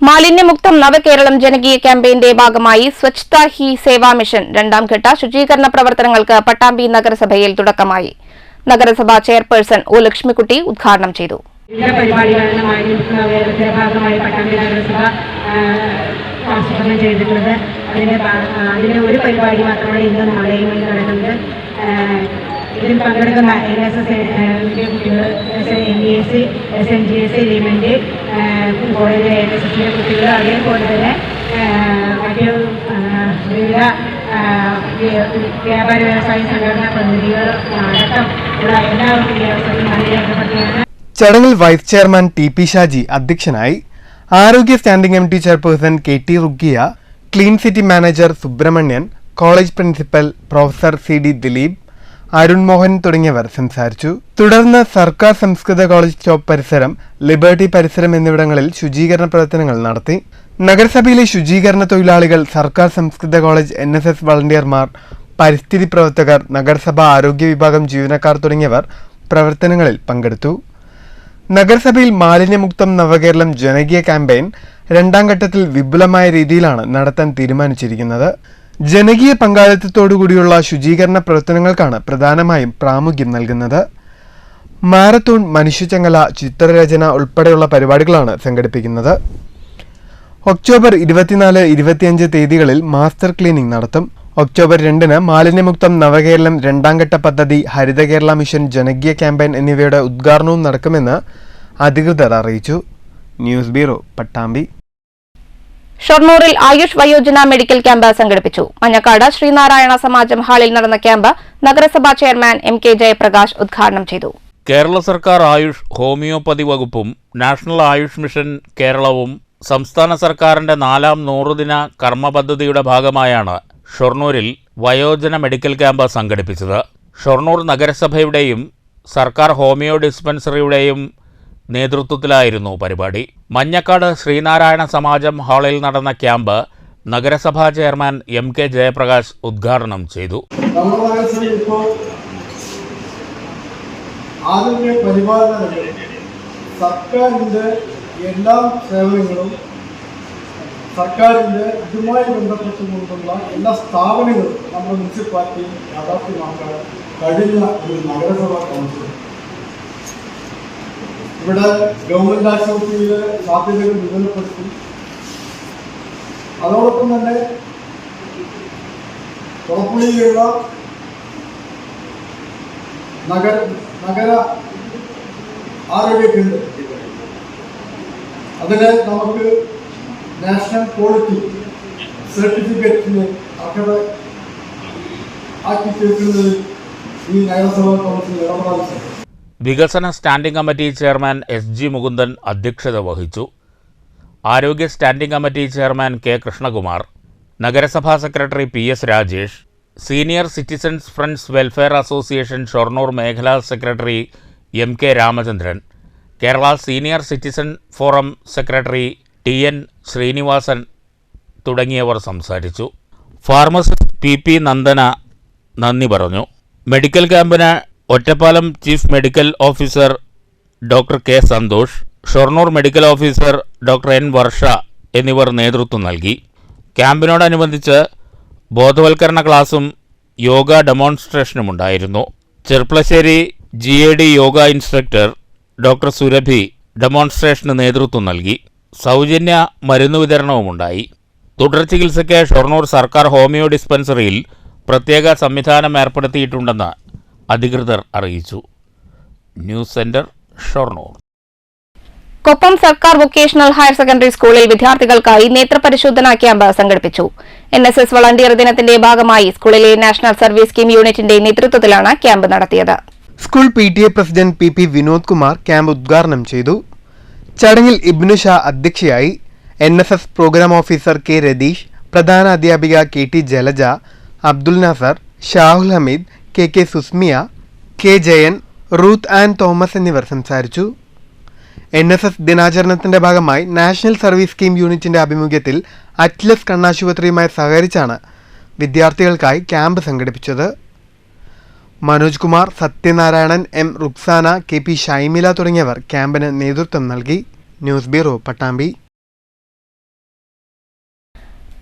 മാലിന്യമുക്തം നവകേരളം ജനകീയ ക്യാമ്പയിന്റെ ഭാഗമായി സ്വച്ഛതാ ഹി സേവാ മിഷൻ 2ാം ഘട്ട ശുചീകരണ പ്രവർത്തനങ്ങൾക്ക് പട്ടാമ്പി നഗരസഭയിൽ തുടക്കമായി. നഗരസഭാ ചെയർപേഴ്സൺ ഒ ലക്ഷ്മിക്കുട്ടി ഉദ്ഘാടനം ചെയ്തു. വിവിധ പരിപാടികളുടെ മാലിന്യമുക്ത നവകേരളത്തിന്റെ ഭാഗമായി പട്ടാമ്പി നഗരസഭ ആസൂത്രണം ചെയ്തിട്ടുള്ളത്. അതിന്റെ ഒരു പരിപാടി മാത്രമാണ് ഇന്ന് നാളെയും നടക്കുന്നത്. ഇതിൽ പങ്കെടുക്കുന്ന NSS കുട്ടികൾ, NES, SNGS, എലിമെന്റ് കോളേജിലെ NSSന്റെ കുട്ടികൾ, അതേപോലെ തന്നെ മറ്റ് വിവിധ വ്യാപാര വ്യവസായ സംഘടനാ പ്രതിനിധികൾ അടക്കം ഉള്ള എല്ലാവർക്കും ഈ അവസരത്തിൽ നന്ദി രേഖപ്പെടുത്തുകയാണ്. ചടങ്ങിൽ വൈസ് ചെയർമാൻ TP ഷാജി അധ്യക്ഷനായി. ആരോഗ്യ standing committee chairperson KT Rukkiya, clean city manager Subramanian, college principal professor CD Dileep, Arun Mohan തുടങ്ങിയവർ സംസാരിച്ചു. തുടർന്ന് സർക്കാർ സംസ്കൃത കോളേജ് സ്റ്റോപ്പ് പരിസരം, ലിബർട്ടി പരിസരം എന്നിവിടങ്ങളിൽ ശുചീകരണ പ്രവർത്തനങ്ങൾ നടത്തി. നഗരസഭയിലെ ശുചീകരണ തൊഴിലാളികൾ, സർക്കാർ സംസ്കൃത കോളേജ് NSS വളണ്ടിയർമാർ, പരിസ്ഥിതി പ്രവർത്തകർ, നഗരസഭാ ആരോഗ്യ വിഭാഗം ജീവനക്കാർ തുടങ്ങിയവർ പ്രവർത്തനങ്ങളിൽ പങ്കെടുത്തു. നഗരസഭയിൽ മാലിന്യമുക്തം നവകേരളം ജനകീയ ക്യാമ്പയിൻ 2ാം ഘട്ടത്തിൽ വിപുലമായ രീതിയിലാണ് നടത്താൻ തീരുമാനിച്ചിരിക്കുന്നത്. ജനകീയ പങ്കാളിത്തത്തോടുകൂടിയുള്ള ശുചീകരണ പ്രവർത്തനങ്ങൾക്കാണ് പ്രധാനമായും പ്രാമുഖ്യം നൽകുന്നത്. മാരത്തോൺ, മനുഷ്യചങ്ങല, ചിത്രരചന ഉൾപ്പെടെയുള്ള പരിപാടികളാണ് സംഘടിപ്പിക്കുന്നത്. ഒക്ടോബർ 24-25 തീയതികളിൽ മാസ്റ്റർ ക്ലീനിംഗ് നടത്തും. ഒക്ടോബർ 2-ന് മാലിന്യമുക്തം നവകേരളം 2ാം ഘട്ട പദ്ധതി, ഹരിത കേരള മിഷൻ ജനകീയ ക്യാമ്പയിൻ എന്നിവയുടെ ഉദ്ഘാടനവും നടക്കുമെന്ന് അധികൃതർ അറിയിച്ചു. News bureau, Pattambi. ഷൊർണൂരിൽ ആയുഷ് വയോജന മെഡിക്കൽ ക്യാമ്പ് സംഘടിപ്പിച്ചു. മഞ്ഞക്കാട് ശ്രീനാരായണ സമാജം ഹാളിൽ നടന്ന ക്യാമ്പ് നഗരസഭാ ചെയർമാൻ MK ജയപ്രകാശ് ഉദ്ഘാടനം ചെയ്തു. കേരള സർക്കാർ ആയുഷ് ഹോമിയോപ്പതി വകുപ്പും നാഷണൽ ആയുഷ് മിഷൻ കേരളവും സംസ്ഥാന സർക്കാരിന്റെ 4ാം 100 ദിന കർമ്മ പദ്ധതിയുടെ ഭാഗമായാണ് ഷൊർണൂരിൽ വയോജന മെഡിക്കൽ ക്യാമ്പ് സംഘടിപ്പിച്ചത്. ഷൊർണൂർ നഗരസഭയുടെയും സർക്കാർ ഹോമിയോ ഡിസ്പെൻസറിയുടെയും നേതൃത്വത്തിലായിരുന്നു പരിപാടി. മഞ്ഞക്കാട് ശ്രീനാരായണ സമാജം ഹാളിൽ നടന്ന ക്യാമ്പ് നഗരസഭാ ചെയർമാൻ MK ജയപ്രകാശ് ഉദ്ഘാടനം ചെയ്തു. ആരോഗ്യ പരിപാലന സർക്കാരിൻ്റെ എല്ലാ സേവനങ്ങളും, സർക്കാരിൻ്റെ ഇതുമായി ബന്ധപ്പെട്ടുകൊണ്ടുള്ള എല്ലാ സ്ഥാപനങ്ങളും നമ്മുടെ മുനിസിപ്പാലിറ്റി യാഥാർത്ഥ്യമാക്കാൻ കഴിഞ്ഞ ഒരു നഗരസഭാ കൗൺസിൽ. ഇവിടെ ഗവൺമെൻറ് ആശുപത്രിയിലെ സാധ്യതകൾ വിപുലപ്പെടുത്തി. അതോടൊപ്പം തന്നെ കുളപ്പുള്ളിയിലുള്ള നഗര ആരോഗ്യ കേന്ദ്രം, അതിന് നമുക്ക് നാഷണൽ ക്വാളിറ്റി സർട്ടിഫിക്കറ്റിന് അർഹത ആക്കി തീർക്കുന്നതിൽ ഈ നഗരസഭാ കൗൺസിൽ ഇടപെടാൻ. വികസന standing committee chairman SG Mukundan അധ്യക്ഷത വഹിച്ചു. ആരോഗ്യ standing committee chairman K Krishnakumar, നഗരസഭാ secretary PS Rajesh, senior citizens friends welfare association Shoranur മേഖലാ secretary MK Ramachandran, Kerala senior citizen forum secretary TN Srinivasan തുടങ്ങിയവർ സംസാരിച്ചു. ഫാർമസിസ്റ്റ് PP നന്ദന നന്ദി പറഞ്ഞു. മെഡിക്കൽ ക്യാമ്പിന് Ottapalam chief medical officer doctor K Santhosh, Shoranur medical officer doctor N Varsha എന്നിവർ നേതൃത്വം നൽകി. ക്യാമ്പിനോടനുബന്ധിച്ച് ബോധവൽക്കരണ ക്ലാസും യോഗ ഡെമോൺസ്ട്രേഷനുമുണ്ടായിരുന്നു. Cherpulassery GAD yoga instructor doctor Surabhi ഡെമോൺസ്ട്രേഷന് നേതൃത്വം നൽകി. സൗജന്യ മരുന്ന് വിതരണവുമുണ്ടായി. തുടർ ചികിത്സയ്ക്ക് ഷൊർണൂർ സർക്കാർ ഹോമിയോ ഡിസ്പെൻസറിയിൽ പ്രത്യേക സംവിധാനം ഏർപ്പെടുത്തിയിട്ടുണ്ടെന്ന് അധികൃതർ അറിയിച്ചു. News centre, Shoranur. കൊപ്പം സർക്കാർ വൊക്കേഷണൽ ഹയർ സെക്കൻഡറി സ്കൂളിൽ വിദ്യാർത്ഥികൾക്കായി നേത്രപരിശോധനാ ക്യാമ്പ് സംഘടിപ്പിച്ചു. NSS വളണ്ടിയർ ദിനത്തിന്റെ ഭാഗമായി സ്കൂളിലെ നാഷണൽ സർവീസ് സ്കീം യൂണിറ്റിന്റെ നേതൃത്വത്തിലാണ് ക്യാമ്പ് നടത്തിയത്. School PTA president PP Vinod Kumar camp ഉദ്ഘാടനം ചെയ്തു. ചടങ്ങിൽ ഇബ്നു ഷാ അധ്യക്ഷയായി. NSS programme officer K Ratheesh, പ്രധാന അധ്യാപിക KT Jalaja, Abdul Nasar, Shahul Hameed, KK Susmiya, K Jayan, Ruth and Thomas എന്നിവർ സംസാരിച്ചു. NSS ദിനാചരണത്തിന്റെ ഭാഗമായി നാഷണൽ സർവീസ് സ്കീം യൂണിറ്റിന്റെ ആഭിമുഖ്യത്തിൽ അറ്റ്ലസ് കണ്ണാശുപത്രിയുമായി സഹകരിച്ചാണ് വിദ്യാർത്ഥികൾക്കായി ക്യാമ്പ് സംഘടിപ്പിച്ചത്. മനോജ് കുമാർ, സത്യനാരായണൻ, M റുക്സാന, KP ഷൈമില തുടങ്ങിയവർ ക്യാമ്പിന് നേതൃത്വം നൽകി. News bureau, Pattambi.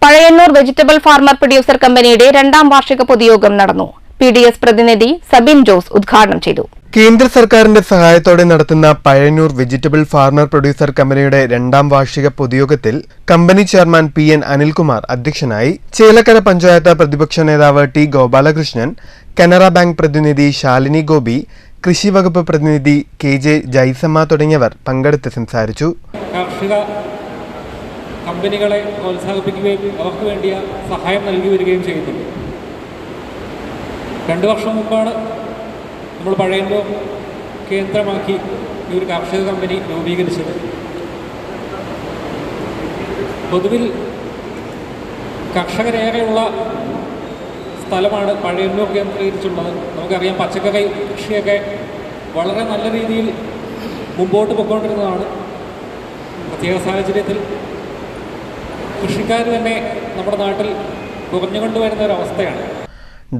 Pazhayannur vegetable farmer producer കമ്പനിയുടെ 2ാം വാർഷിക പൊതുയോഗം നടന്നു. PDS പ്രതിനിധി സബിൻ ജോസ് ഉദ്ഘാടനം ചെയ്തു. കേന്ദ്ര സർക്കാരിന്റെ സഹായത്തോടെ നടത്തുന്ന പഴയന്നൂർ വെജിറ്റബിൾ ഫാർമർ പ്രൊഡ്യൂസർ കമ്പനിയുടെ 2ാം വാർഷിക പൊതുയോഗത്തിൽ കമ്പനി ചെയർമാൻ PN അനിൽകുമാർ അധ്യക്ഷനായി. ചേലക്കര പഞ്ചായത്ത് പ്രതിപക്ഷ നേതാവ് T ഗോപാലകൃഷ്ണൻ, കനറ ബാങ്ക് പ്രതിനിധി ശാലിനി ഗോപി, കൃഷി വകുപ്പ് പ്രതിനിധി KJ ജൈസമ്മ തുടങ്ങിയവർ പങ്കെടുത്ത് സംസാരിച്ചു. കാർഷിക കമ്പനികളെ പ്രോത്സാഹിപ്പിക്കുകയും അവർക്ക് വേണ്ടിയ സഹായം നൽകി വരികയും ചെയ്യുന്നുണ്ട്. 2 വർഷം മുമ്പാണ് നമ്മൾ പഴയന്നൂർ കേന്ദ്രമാക്കി ഈ ഒരു കാർഷിക കമ്പനി രൂപീകരിച്ചത്. പൊതുവിൽ കർഷകരേറെയുള്ള സ്ഥലമാണ് പഴയന്നൂർ കേന്ദ്രീകരിച്ചുള്ളത്. നമുക്കറിയാം, പച്ചക്കറി കൃഷിയൊക്കെ വളരെ നല്ല രീതിയിൽ മുമ്പോട്ട് പോയിക്കൊണ്ടിരുന്നതാണ്. പ്രത്യേക സാഹചര്യത്തിൽ കൃഷിക്കാർ തന്നെ നമ്മുടെ നാട്ടിൽ കുറഞ്ഞുകൊണ്ടുവരുന്ന ഒരവസ്ഥയാണ്.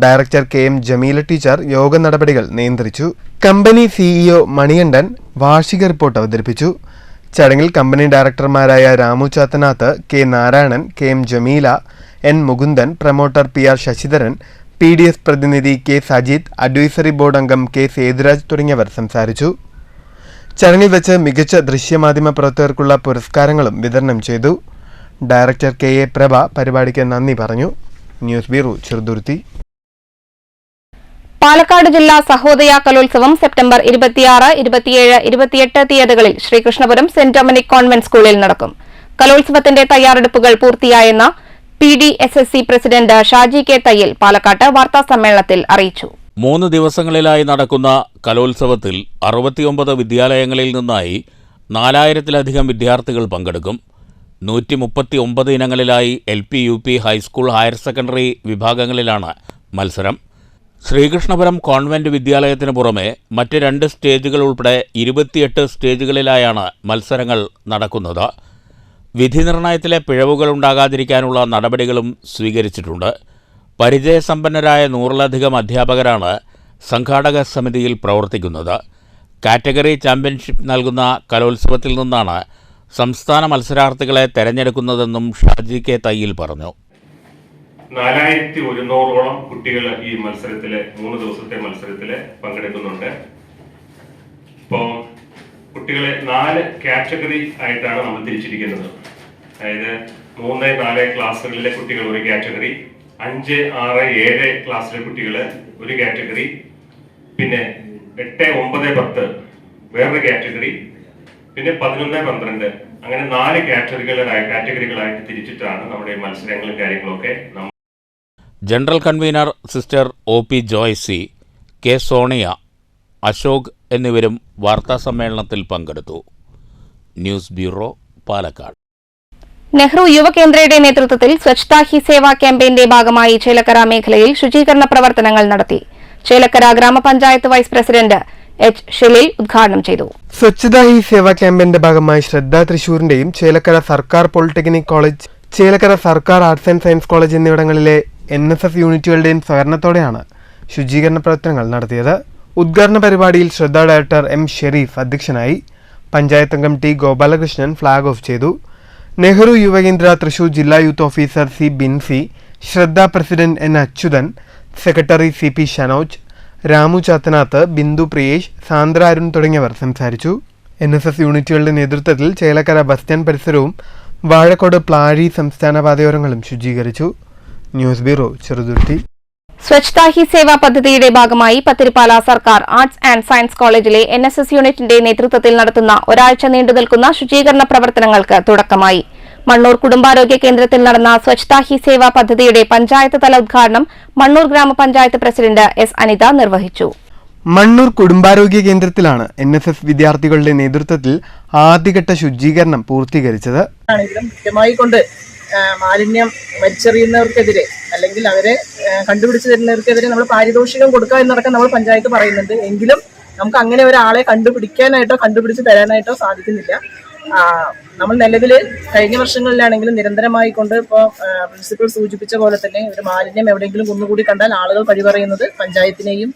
ഡയറക്ടർ KM ജമീല ടീച്ചർ യോഗ നടപടികൾ നിയന്ത്രിച്ചു. കമ്പനി CEO മണികണ്ഠൻ വാർഷിക റിപ്പോർട്ട് അവതരിപ്പിച്ചു. ചടങ്ങിൽ കമ്പനി ഡയറക്ടർമാരായ Ramu Chathanath, K Narayanan, KM Jameela, N Mukundan, promoter PR Sasidharan, PDS പ്രതിനിധി K സജിത്, അഡ്വൈസറി ബോർഡ് അംഗം K സേതുരാജ് തുടങ്ങിയവർ സംസാരിച്ചു. ചടങ്ങിൽ വെച്ച് മികച്ച ദൃശ്യമാധ്യമ പ്രവർത്തകർക്കുള്ള പുരസ്കാരങ്ങളും വിതരണം ചെയ്തു. ഡയറക്ടർ KA പ്രഭ പരിപാടിക്ക് നന്ദി പറഞ്ഞു. News bureau, Cheruthuruthy. പാലക്കാട് ജില്ലാ സഹോദയ കലോത്സവം സെപ്റ്റംബർ 26, 27, 28 തീയതികളിൽ ശ്രീകൃഷ്ണപുരം സെന്റ് ഡൊമിനിക് കോൺവെന്റ് സ്കൂളിൽ നടക്കും. കലോത്സവത്തിന്റെ തയ്യാറെടുപ്പുകൾ പൂർത്തിയായെന്ന് PDSSC പ്രസിഡന്റ് ഷാജി K തയ്യൽ പാലക്കാട്ട് വാർത്താസമ്മേളനത്തിൽ അറിയിച്ചു. 3 ദിവസങ്ങളിലായി നടക്കുന്ന കലോത്സവത്തിൽ 69 വിദ്യാലയങ്ങളിൽ നിന്നായി 4000-ലധികം വിദ്യാർത്ഥികൾ പങ്കെടുക്കും. 139 ഇനങ്ങളിലായി LP, UP, high school, higher secondary വിഭാഗങ്ങളിലാണ് മത്സരം. ശ്രീകൃഷ്ണപുരം കോൺവെന്റ് വിദ്യാലയത്തിന് പുറമെ മറ്റ് 2 സ്റ്റേജുകൾ ഉൾപ്പെടെ 28 സ്റ്റേജുകളിലായാണ് മത്സരങ്ങൾ നടക്കുന്നത്. വിധി നിർണയത്തിലെ പിഴവുകൾ ഉണ്ടാകാതിരിക്കാനുള്ള നടപടികളും സ്വീകരിച്ചിട്ടുണ്ട്. പരിചയസമ്പന്നരായ 100-ലധികം അധ്യാപകരാണ് സംഘാടക സമിതിയിൽ പ്രവർത്തിക്കുന്നത്. കാറ്റഗറി ചാമ്പ്യൻഷിപ്പ് നൽകുന്ന കലോത്സവത്തിൽ നിന്നാണ് സംസ്ഥാന മത്സരാർത്ഥികളെ തെരഞ്ഞെടുക്കുന്നതെന്നും ഷാജി K തയ്യിൽ പറഞ്ഞു. 4100ഓളം കുട്ടികൾ ഈ മത്സരത്തില് 3 ദിവസത്തെ മത്സരത്തില് പങ്കെടുക്കുന്നുണ്ട്. ഇപ്പോൾ കുട്ടികളെ 4 കാറ്റഗറി ആയിട്ടാണ് നമ്മൾ തിരിച്ചിരിക്കുന്നത്. അതായത് 3, 4 ക്ലാസ്സുകളിലെ കുട്ടികൾ ഒരു കാറ്റഗറി, 5, 6, 7 ക്ലാസ്സിലെ കുട്ടികൾ ഒരു കാറ്റഗറി, പിന്നെ 8, 9, 10 വേറൊരു കാറ്റഗറി, പിന്നെ 11, 12 അങ്ങനെ 4 കാറ്റഗറികളായിട്ട് തിരിച്ചിട്ടാണ് നമ്മുടെ മത്സരങ്ങളും കാര്യങ്ങളൊക്കെ. General convener sister OP Joycy, K Sonia, Ashok എന്നിവരും വാർത്താസമ്മേളനത്തിൽ പങ്കെടുത്തു. News bureau, Palakkad. നെഹ്റു യുവകേന്ദ്രയുടെ നേതൃത്വത്തിൽ സ്വച്ഛതാ ഹി സേവ ക്യാമ്പയിന്റെ ഭാഗമായി ചേലക്കര മേഖലയിൽ ശുചീകരണ പ്രവർത്തനങ്ങൾ നടത്തി. ചേലക്കര ഗ്രാമപഞ്ചായത്ത് വൈസ് പ്രസിഡന്റ് H ഷെലിൽ ഉദ്ഘാടനം ചെയ്തു. സ്വച്ഛതാ ഹി സേവ ക്യാമ്പയിന്റെ ഭാഗമായി ശ്രദ്ധ തൃശൂരിന്റെയും ചേലക്കര സർക്കാർ പോളിടെക്നിക് കോളേജ്, ചേലക്കര സർക്കാർ ആർട്സ് ആൻഡ് സയൻസ് കോളേജ് എന്നിവിടങ്ങളിലെ NSS യൂണിറ്റുകളുടെയും സഹകരണത്തോടെയാണ് ശുചീകരണ പ്രവർത്തനങ്ങൾ നടത്തിയത്. ഉദ്ഘാടന പരിപാടിയിൽ ശ്രദ്ധ ഡയറക്ടർ M ഷെരീഫ് അധ്യക്ഷനായി. പഞ്ചായത്ത് അംഗം T ഗോപാലകൃഷ്ണൻ ഫ്ളാഗ് ഓഫ് ചെയ്തു. നെഹ്റു യുവകേന്ദ്ര തൃശൂർ ജില്ലാ യൂത്ത് ഓഫീസർ C ബിൻസി, ശ്രദ്ധ president N Achuthan, secretary CP Shanoj, Ramu Chathanath, Bindu Priyesh, Sandra Arun തുടങ്ങിയവർ സംസാരിച്ചു. NSS യൂണിറ്റുകളുടെ നേതൃത്വത്തിൽ ചേലക്കര ബസ് സ്റ്റാൻഡ് പരിസരവും വാഴക്കോട് പ്ലാഴി സംസ്ഥാന പാതയോരങ്ങളും ശുചീകരിച്ചു. News bureau, Cheruthuruthy. സ്വച്ഛതാ ഹി സേവ പദ്ധതിയുടെ ഭാഗമായി പത്തിരിപ്പാല സർക്കാർ ആർട്സ് ആൻഡ് സയൻസ് കോളേജിലെ NSS യൂണിറ്റിന്റെ നേതൃത്വത്തിൽ നടത്തുന്ന ഒരാഴ്ച നീണ്ടുനിൽക്കുന്ന ശുചീകരണ പ്രവർത്തനങ്ങൾക്ക് തുടക്കമായി. മണ്ണൂർ കുടുംബാരോഗ്യ കേന്ദ്രത്തിൽ നടന്ന സ്വച്ഛതാ ഹി സേവ പദ്ധതിയുടെ പഞ്ചായത്ത് തല ഉദ്ഘാടനം മണ്ണൂർ ഗ്രാമപഞ്ചായത്ത് പ്രസിഡന്റ് S അനിത നിർവഹിച്ചു. മണ്ണൂർ കുടുംബാരോഗ്യ കേന്ദ്രത്തിലാണ് NSS വിദ്യാർത്ഥികളുടെ നേതൃത്വത്തിൽ ആദ്യഘട്ട ശുചീകരണം പൂർത്തീകരിച്ചത്. മാലിന്യം വലിച്ചെറിയുന്നവർക്കെതിരെ അല്ലെങ്കിൽ അവരെ കണ്ടുപിടിച്ച് തരുന്നവർക്കെതിരെ നമ്മൾ പാരിതോഷികം കൊടുക്കുക എന്നടക്കം നമ്മൾ പഞ്ചായത്ത് പറയുന്നുണ്ട്. എങ്കിലും നമുക്ക് അങ്ങനെ ഒരാളെ കണ്ടുപിടിക്കാനായിട്ടോ കണ്ടുപിടിച്ച് തരാനായിട്ടോ സാധിക്കുന്നില്ല. നമ്മൾ നിലവിൽ കഴിഞ്ഞ വർഷങ്ങളിലാണെങ്കിലും നിരന്തരമായിക്കൊണ്ട് ഇപ്പോൾ പ്രിൻസിപ്പൽ സൂചിപ്പിച്ച പോലെ തന്നെ ഒരു മാലിന്യം എവിടെയെങ്കിലും കുന്നുകൂടി കണ്ടാൽ ആളുകൾ പഴി പറയുന്നത് പഞ്ചായത്തിനെയും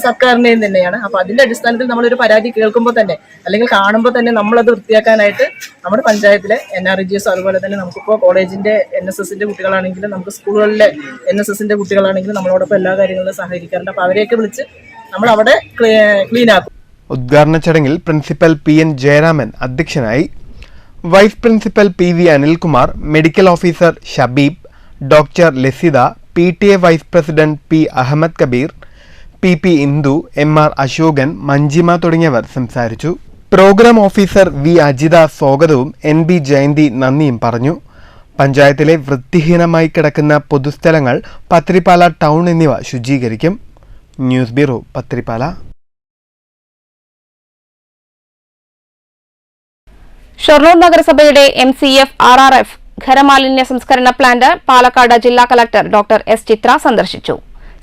സർക്കാരിനെയും തന്നെയാണ്. അപ്പോൾ അതിന്റെ അടിസ്ഥാനത്തിൽ നമ്മളൊരു പരാതി കേൾക്കുമ്പോൾ തന്നെ അല്ലെങ്കിൽ കാണുമ്പോൾ തന്നെ നമ്മളത് വൃത്തിയാക്കാനായിട്ട് നമ്മുടെ പഞ്ചായത്തിലെ NRGS അതുപോലെ തന്നെ നമുക്കിപ്പോൾ കോളേജിന്റെ NSSന്റെ കുട്ടികളാണെങ്കിലും നമുക്ക് സ്കൂളുകളിലെ NSSന്റെ കുട്ടികളാണെങ്കിലും നമ്മളോടൊപ്പം എല്ലാ കാര്യങ്ങളിലും സഹകരിക്കാറുണ്ട്. അപ്പോൾ അവരെയൊക്കെ വിളിച്ച് നമ്മൾ അവിടെ ക്ലീൻ ആക്കും. ഉദ്ഘാടന ചടങ്ങിൽ പ്രിൻസിപ്പൽ PN ജയരാമൻ അധ്യക്ഷനായി. Vice principal PV Anilkumar, medical officer Shabeeb, doctor Lasitha, PTA vice president P Ahammed Kabeer, PP Indu, MR Asokan, Manjima തുടങ്ങിയവർ സംസാരിച്ചു. പ്രോഗ്രാം ഓഫീസർ V അജിത സ്വാഗതവും NB ജയന്തി നന്ദിയും പറഞ്ഞു. പഞ്ചായത്തിലെ വൃത്തിഹീനമായി കിടക്കുന്ന പൊതുസ്ഥലങ്ങൾ പത്രിപ്പാല ടൗൺ എന്നിവ ശുചീകരിക്കും. News bureau, Pathrippala. ഷൊർണൂർ നഗരസഭയുടെ MCF RRF ഖരമാലിന്യ സംസ്കരണ പ്ലാന്റ് പാലക്കാട് ജില്ലാ കളക്ടർ ഡോക്ടർ S ചിത്ര സന്ദർശിച്ചു.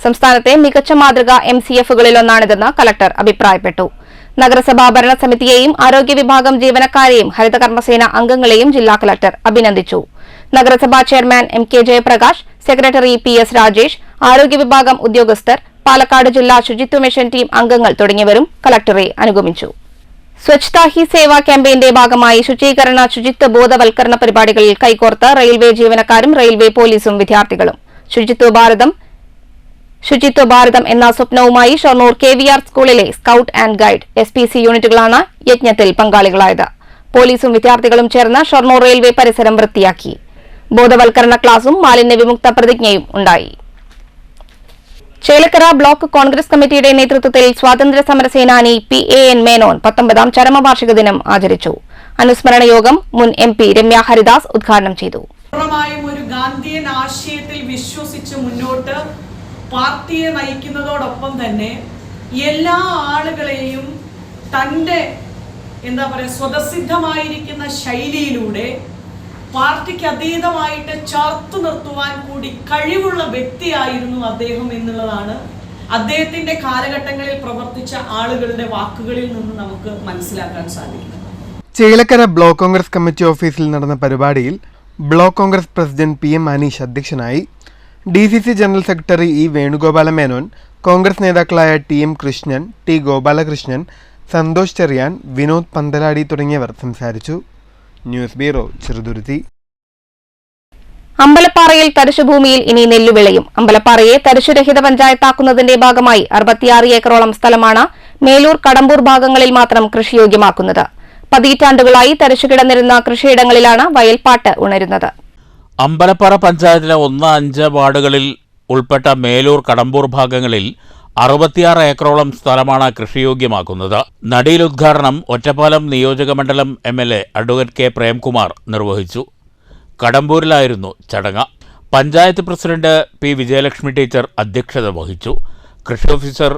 സംസ്ഥാനത്തെ മികച്ച മാതൃക MCFകളിലൊന്നാണിതെന്ന് കളക്ടർ അഭിപ്രായപ്പെട്ടു. നഗരസഭാ ഭരണസമിതിയെയും ആരോഗ്യ വിഭാഗം ജീവനക്കാരെയും ഹരിതകർമ്മസേന അംഗങ്ങളെയും ജില്ലാ കളക്ടർ അഭിനന്ദിച്ചു. നഗരസഭാ chairman MK Jayaprakash, secretary PS Rajesh, ആരോഗ്യ വിഭാഗം ഉദ്യോഗസ്ഥർ, പാലക്കാട് ജില്ലാ ശുചിത്വ മിഷൻ ടീം അംഗങ്ങൾ തുടങ്ങിയവരും കളക്ടറെ അനുഗമിച്ചു. സ്വച്ഛതാ ഹി സേവ ക്യാമ്പയിന്റെ ഭാഗമായി ശുചീകരണ ശുചിത്വ ബോധവൽക്കരണ പരിപാടികളിൽ കൈകോർത്ത് റെയിൽവേ ജീവനക്കാരും റെയിൽവേ പോലീസും വിദ്യാർത്ഥികളും. ശുചിത്വ ഭാരതം എന്ന സ്വപ്നവുമായി ഷൊർണൂർ KVR സ്കൂളിലെ സ്കൌട്ട് ആൻഡ് ഗൈഡ് SPC യൂണിറ്റുകളാണ് യജ്ഞത്തിൽ പങ്കാളികളായത്. പോലീസും വിദ്യാർത്ഥികളും ചേർന്ന് ഷൊർണൂർ റെയിൽവേ പരിസരം വൃത്തിയാക്കി. ബോധവൽക്കരണ ക്ലാസും മാലിന്യ വിമുക്ത പ്രതിജ്ഞയും ഉണ്ടായി. ചേലക്കര ബ്ലോക്ക് കോൺഗ്രസ് കമ്മിറ്റിയുടെ നേതൃത്വത്തിൽ സ്വാതന്ത്ര്യ സമര സേനാനി PAN മേനോൻ 19ാം ചരമവാർഷിക ദിനം ആചരിച്ചു. അനുസ്മരണ യോഗം മുൻ MP രമ്യ ഹരിദാസ് ഉദ്ഘാടനം ചെയ്തു. ഒരു ഗാന്ധിയൻ ആശയത്തിൽ വിശ്വസിച്ച് മുന്നോട്ട് പാർട്ടിയെ നയിക്കുന്നതോടൊപ്പം തന്നെ എല്ലാ ആളുകളെയും തൻ്റെ സ്വതസിദ്ധമായിരിക്കുന്ന ശൈലിയിലൂടെ പാർട്ടിക്ക് അതീതമായിട്ട് ചേർത്തു നിർത്തുവാൻ കൂടി കഴിവുള്ള വ്യക്തിയായിരുന്നു അദ്ദേഹം എന്നുള്ളതാണ് അദ്ദേഹത്തിന്റെ കാലഘട്ടങ്ങളിൽ പ്രവർത്തിച്ച ആളുകളുടെ വാക്കുകളിൽ നിന്ന് നമുക്ക് മനസ്സിലാക്കാൻ സാധിക്കുന്നത്. ചേലക്കര ബ്ലോക്ക് കോൺഗ്രസ് കമ്മിറ്റി ഓഫീസിൽ നടന്ന പരിപാടിയിൽ block Congress president PM Aneesh അധ്യക്ഷനായി. DCC general secretary E Venugopala Menon, Congress നേതാക്കളായ TM കൃഷ്ണൻ, T ഗോപാലകൃഷ്ണൻ, സന്തോഷ് ചെറിയാൻ, വിനോദ് പന്തലാടി തുടങ്ങിയവർ സംസാരിച്ചു. News bureau, Cheruthuruthy. അമ്പലപ്പാറയിൽ തരിശുഭൂമിയിൽ ഇനി നെല്ലുവിളയും. അമ്പലപ്പാറയെ തരിശുരഹിത പഞ്ചായത്താക്കുന്നതിന്റെ ഭാഗമായി 66 ഏക്കറോളം സ്ഥലമാണ് മേലൂർ, കടമ്പൂർ ഭാഗങ്ങളിൽ മാത്രം കൃഷിയോഗ്യമാക്കുന്നത്. പതിറ്റാണ്ടുകളായി തരിശുകിടന്നിരുന്ന കൃഷിയിടങ്ങളിലാണ് വയൽപ്പാട്ട് ഉണരുന്നത്. അമ്പലപ്പാറ പഞ്ചായത്തിലെ 1-5 വാർഡുകളിൽ ഉൾപ്പെട്ട മേലൂർ, കടമ്പൂർ ഭാഗങ്ങളിൽ 66 ഏക്കറോളം സ്ഥലമാണ് കൃഷിയോഗ്യമാക്കുന്നത്. നടീൽ ഉദ്ഘാടനം ഒറ്റപ്പാലം നിയോജകമണ്ഡലം MLA അഡ്വക്കേറ്റ് K പ്രേംകുമാർ നിർവഹിച്ചു. കടമ്പൂരിലായിരുന്നു ചടങ്ങ്. Panchayat president P Vijayalakshmi teacher അധ്യക്ഷത വഹിച്ചു. കൃഷി ഓഫീസർ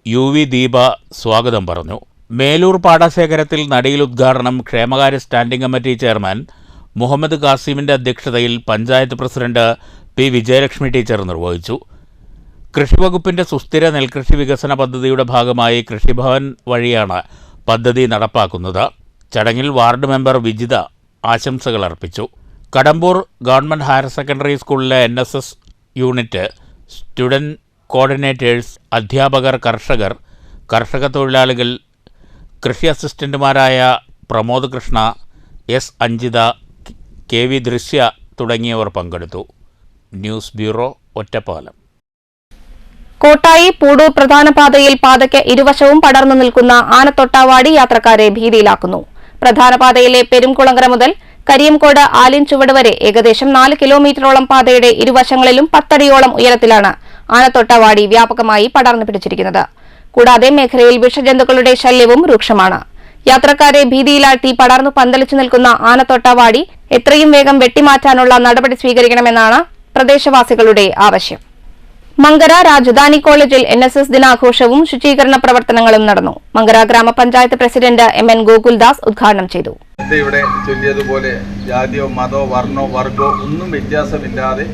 UV ദീപ സ്വാഗതം പറഞ്ഞു. മേലൂർ പാടശേഖരത്തിൽ നടീൽ ഉദ്ഘാടനം ക്ഷേമകാര്യ സ്റ്റാൻഡിംഗ് കമ്മിറ്റി ചെയർമാൻ മുഹമ്മദ് കാസിമിന്റെ അധ്യക്ഷതയിൽ panchayat president P Vijayalakshmi teacher നിർവഹിച്ചു. കൃഷിവകുപ്പിന്റെ സുസ്ഥിര നെൽകൃഷി വികസന പദ്ധതിയുടെ ഭാഗമായി കൃഷിഭവൻ വഴിയാണ് പദ്ധതി നടപ്പാക്കുന്നത്. ചടങ്ങിൽ വാർഡ് മെമ്പർ വിജിത ആശംസകൾ അർപ്പിച്ചു. കടമ്പൂർ ഗവൺമെന്റ് ഹയർ സെക്കൻഡറി സ്കൂളിലെ NSS യൂണിറ്റ്, സ്റ്റുഡന്റ് കോർഡിനേറ്റേഴ്സ്, അധ്യാപകർ, കർഷക തൊഴിലാളികൾ, കൃഷി അസിസ്റ്റന്റുമാരായ പ്രമോദ് കൃഷ്ണ, S അഞ്ജിത, KV ദൃശ്യ തുടങ്ങിയവർ പങ്കെടുത്തു. News bureau, Ottapalam. കോട്ടായി പൂടൂർ പ്രധാന പാതയിൽ പാതയ്ക്ക് ഇരുവശവും പടർന്നു നിൽക്കുന്ന ആനത്തൊട്ടാവാടി യാത്രക്കാരെ ഭീതിയിലാക്കുന്നു. പ്രധാന പാതയിലെ പെരുംകുളങ്ങര മുതൽ കരിയംകോട് ആലിൻചുവട് വരെ ഏകദേശം 4 കിലോമീറ്ററോളം പാതയുടെ ഇരുവശങ്ങളിലും 10 അടിയോളം ഉയരത്തിലാണ് ആനത്തൊട്ടാവാടി വ്യാപകമായി പടർന്നു പിടിച്ചിരിക്കുന്നത്. കൂടാതെ മേഖലയിൽ വിഷജന്തുക്കളുടെ ശല്യവും രൂക്ഷമാണ്. യാത്രക്കാരെ ഭീതിയിലാഴ്ത്തി പടർന്നു പന്തലിച്ചു നിൽക്കുന്ന ആനത്തൊട്ടാവാടി എത്രയും വേഗം വെട്ടിമാറ്റാനുള്ള നടപടി സ്വീകരിക്കണമെന്നാണ് പ്രദേശവാസികളുടെ ആവശ്യം. മങ്കര രാജധാനി കോളേജിൽ NSS ദിനാഘോഷവും ശുചീകരണ പ്രവർത്തനങ്ങളും നടന്നു. മങ്കര ഗ്രാമപഞ്ചായത്ത് പ്രസിഡന്റ് MN ഗോകുൽദാസ് ഉദ്ഘാടനം ചെയ്തു. ഇവിടെ ചൊല്ലിയതുപോലെ ജാതിയോ മതമോ വർണ്ണോ വർഗോ ഒന്നും വ്യത്യാസമില്ലാതെ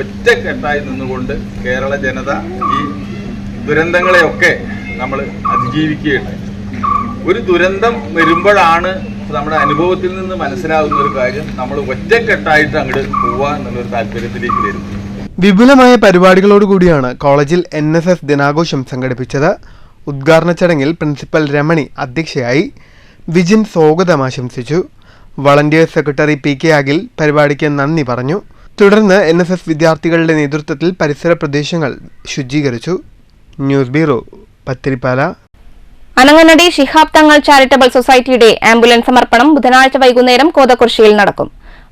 ഒറ്റക്കെട്ടായി നിന്നുകൊണ്ട് കേരള ജനത ഈ ദുരന്തങ്ങളെയൊക്കെ നമ്മൾ അതിജീവിക്കുകയുണ്ടായി. ഒരു ദുരന്തം വരുമ്പോഴാണ് നമ്മുടെ അനുഭവത്തിൽ നിന്ന് മനസ്സിലാകുന്ന ഒരു കാര്യം നമ്മൾ ഒറ്റക്കെട്ടായിട്ട് അങ്ങോട്ട് പോവുക എന്നുള്ളൊരു താല്പര്യത്തിലേക്ക് വരുന്നു. വിപുലമായ പരിപാടികളോടുകൂടിയാണ് കോളേജിൽ NSS ദിനാഘോഷം സംഘടിപ്പിച്ചത്. ഉദ്ഘാടന ചടങ്ങിൽ പ്രിൻസിപ്പൽ രമണി അധ്യക്ഷയായി. വിജിൻ സ്വാഗതം ആശംസിച്ചു. വളണ്ടിയേഴ്സ് സെക്രട്ടറി PK അഖിൽ പരിപാടിക്ക് നന്ദി പറഞ്ഞു. തുടർന്ന് NSS വിദ്യാർത്ഥികളുടെ നേതൃത്വത്തിൽ പരിസര പ്രദേശങ്ങൾ ശുചീകരിച്ചു. News bureau, Pathirippala. Ananganadi Shihab Thangal charitable സൊസൈറ്റിയുടെ ആംബുലൻസ് സമർപ്പണം ബുധനാഴ്ച വൈകുന്നേരം കോതക്കുറിശ്ശിയിൽ നടക്കും.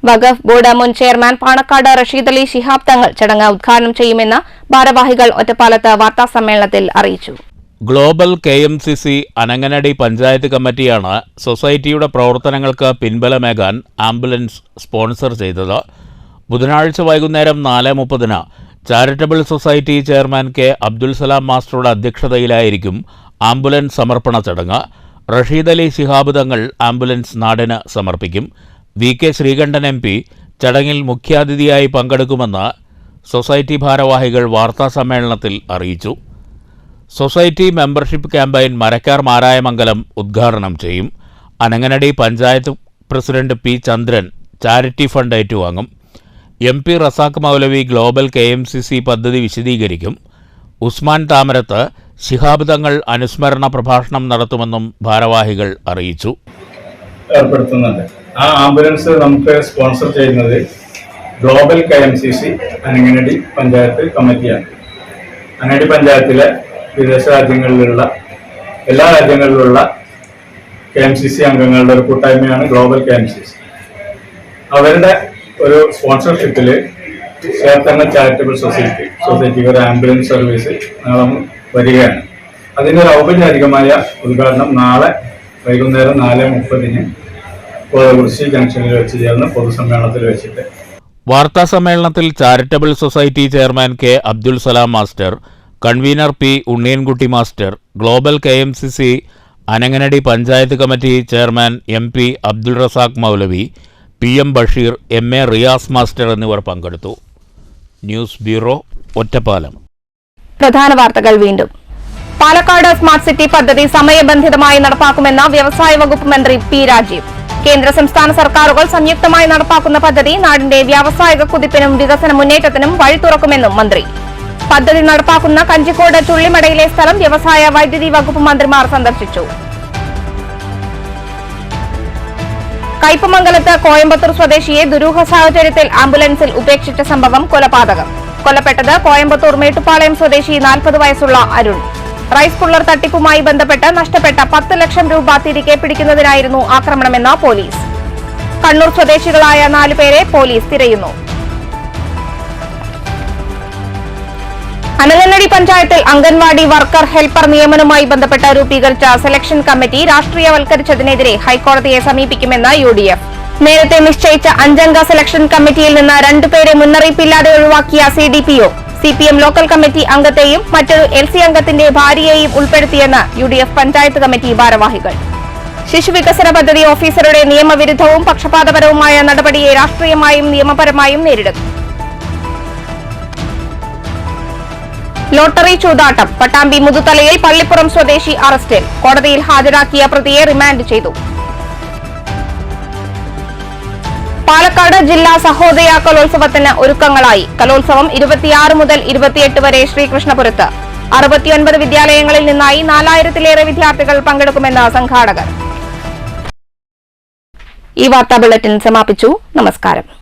വഖഫ് ബോർഡ് മുൻ ചെയർമാൻ പാണക്കാട് റഷീദ് അലി ശിഹാബ് തങ്ങൾ ചടങ്ങ് ഉദ്ഘാടനം ചെയ്യുമെന്ന് ഭാരവാഹികൾ ഒറ്റപ്പാലത്ത് വാർത്താസമ്മേളനത്തിൽ അറിയിച്ചു. ഗ്ലോബൽ KMCC അനങ്ങനടി പഞ്ചായത്ത് കമ്മിറ്റിയാണ് സൊസൈറ്റിയുടെ പ്രവർത്തനങ്ങൾക്ക് പിൻബലമേകാൻ ആംബുലൻസ് സ്പോൺസർ ചെയ്തത്. ബുധനാഴ്ച വൈകുന്നേരം 4:30 charitable society chairman K. Abdul Salam മാസ്റ്ററുടെ അധ്യക്ഷതയിലായിരിക്കും ആംബുലൻസ് സമർപ്പണ ചടങ്ങ്. റഷീദ് അലി ശിഹാബ് തങ്ങൾ ആംബുലൻസ് നാടിന് സമർപ്പിക്കും. VK ശ്രീകണ്ഠൻ MP ചടങ്ങിൽ മുഖ്യാതിഥിയായി പങ്കെടുക്കുമെന്ന് സൊസൈറ്റി ഭാരവാഹികൾ വാർത്താസമ്മേളനത്തിൽ അറിയിച്ചു. Society membership campaign Marakkar Marayamangalam ഉദ്ഘാടനം ചെയ്യും. Ananganadi panchayat president P. ചന്ദ്രൻ ചാരിറ്റി ഫണ്ട് ഏറ്റുവാങ്ങും. MP റസാഖ് മൗലവി ഗ്ലോബൽ KMCC പദ്ധതി വിശദീകരിക്കും. ഉസ്മാൻ താമരത്ത് ശിഹാബ് തങ്ങൾ അനുസ്മരണ പ്രഭാഷണം നടത്തുമെന്നും ഭാരവാഹികൾ അറിയിച്ചു. ഏർപ്പെടുത്തുന്നുണ്ട്. ആ ആംബുലൻസ് നമുക്ക് സ്പോൺസർ ചെയ്യുന്നത് ഗ്ലോബൽ KMCC അനങ്ങനടി പഞ്ചായത്ത് കമ്മിറ്റിയാണ്. അനങ്ങനടി പഞ്ചായത്തിലെ വിദേശ രാജ്യങ്ങളിലുള്ള എല്ലാ രാജ്യങ്ങളിലുള്ള KMCC അംഗങ്ങളുടെ ഒരു കൂട്ടായ്മയാണ് ഗ്ലോബൽ KMCC. അവരുടെ ഒരു സ്പോൺസർഷിപ്പിൽ ചേർത്തങ്ങ ചാരിറ്റബിൾ സൊസൈറ്റിക്ക് ഒരു ആംബുലൻസ് സർവീസ് വരികയാണ്. അതിൻ്റെ ഒരു ഔപചാരികമായ ഉദ്ഘാടനം നാളെ വൈകുന്നേരം 4:30 കോതകുറിശ്ശി ജംഗ്ഷനിൽ വെച്ച് ചേർന്ന് പൊതുസമ്മേളനത്തിൽ വെച്ചിട്ട്. വാർത്താസമ്മേളനത്തിൽ charitable society chairman K. Abdul Salam master, convener P. Unniyankutty master, global KMCC Ananganadi panchayat committee chairman MP Abdul Razak Moulavi, PM Basheer, MA Riyas master എന്നിവർ പങ്കെടുത്തു. News bureau, Ottapalam. പ്രധാന വാർത്തകൾ വീണ്ടും. പാലക്കാട് സ്മാർട്ട് സിറ്റി പദ്ധതി സമയബന്ധിതമായി നടപ്പാക്കുമെന്ന വ്യവസായ വകുപ്പ് മന്ത്രി P. രാജീവ്. കേന്ദ്ര സംസ്ഥാന സർക്കാരുകൾ സംയുക്തമായി നടപ്പാക്കുന്ന പദ്ധതി നാടിന്റെ വ്യാവസായിക കുതിപ്പിനും വികസന മുന്നേറ്റത്തിനും വഴി തുറക്കുമെന്നും മന്ത്രി. പദ്ധതി നടപ്പാക്കുന്ന കഞ്ചിക്കോട് ചുള്ളിമടയിലെ സ്ഥലം വ്യവസായ വൈദ്യുതി വകുപ്പ് മന്ത്രിമാർ സന്ദർശിച്ചു. കയ്പമംഗലത്ത് കോയമ്പത്തൂർ സ്വദേശിയെ ദുരൂഹ സാഹചര്യത്തിൽ ആംബുലൻസിൽ ഉപേക്ഷിച്ച സംഭവം കൊലപാതകം. കൊല്ലപ്പെട്ടത് കോയമ്പത്തൂർ മേട്ടുപ്പാളയം സ്വദേശി 40 വയസ്സുള്ള അരുൺ. റൈസ് കുള്ളർ തട്ടിപ്പുമായി ബന്ധപ്പെട്ട് നഷ്ടപ്പെട്ട 10 ലക്ഷം രൂപ തിരികെ പിടിക്കുന്നതിനായിരുന്നു ആക്രമണമെന്ന് പോലീസ്. കണ്ണൂർ സ്വദേശികളായ 4 പേരെ പോലീസ് തിരയുന്നു. അനങ്ങനടി പഞ്ചായത്തിൽ അംഗൻവാടി വർക്കർ ഹെൽപ്പർ നിയമനവുമായി ബന്ധപ്പെട്ട് രൂപീകരിച്ച സെലക്ഷൻ കമ്മിറ്റി രാഷ്ട്രീയവൽക്കരിച്ചതിനെതിരെ ഹൈക്കോടതിയെ സമീപിക്കുമെന്ന് UDF. നേരത്തെ നിശ്ചയിച്ച 5-അംഗ സെലക്ഷൻ കമ്മിറ്റിയിൽ നിന്ന് 2 പേരെ മുന്നറിയിപ്പില്ലാതെ ഒഴിവാക്കിയ CDPO CPM ലോക്കൽ കമ്മിറ്റി അംഗത്തെയും മറ്റൊരു LC അംഗത്തിന്റെ ഭാര്യയെയും ഉൾപ്പെടുത്തിയെന്ന് UDF പഞ്ചായത്ത് കമ്മിറ്റി ഭാരവാഹികൾ. ശിശുവികസന പദ്ധതി ഓഫീസറുടെ നിയമവിരുദ്ധവും പക്ഷപാതപരവുമായ നടപടിയെ രാഷ്ട്രീയമായും നിയമപരമായും നേരിടും. ലോട്ടറി ചൂതാട്ടം. പട്ടാമ്പി മുതുതലയിൽ പള്ളിപ്പുറം സ്വദേശി അറസ്റ്റിൽ. കോടതിയിൽ ഹാജരാക്കിയ പ്രതിയെ റിമാൻഡ് ചെയ്തു. പാലക്കാട് ജില്ലാ സഹോദയ കലോത്സവത്തിന് ഒരുക്കങ്ങളായി. കലോത്സവം 26 മുതൽ 28 വരെ ശ്രീകൃഷ്ണപുരത്ത്. 69 വിദ്യാലയങ്ങളിൽ നിന്നായി 4000-ലേറെ വിദ്യാർത്ഥികൾ പങ്കെടുക്കുമെന്ന് സംഘാടകർ. ഈ വാർത്താ ബുള്ളറ്റിൻ സമാപിച്ചു. നമസ്കാരം.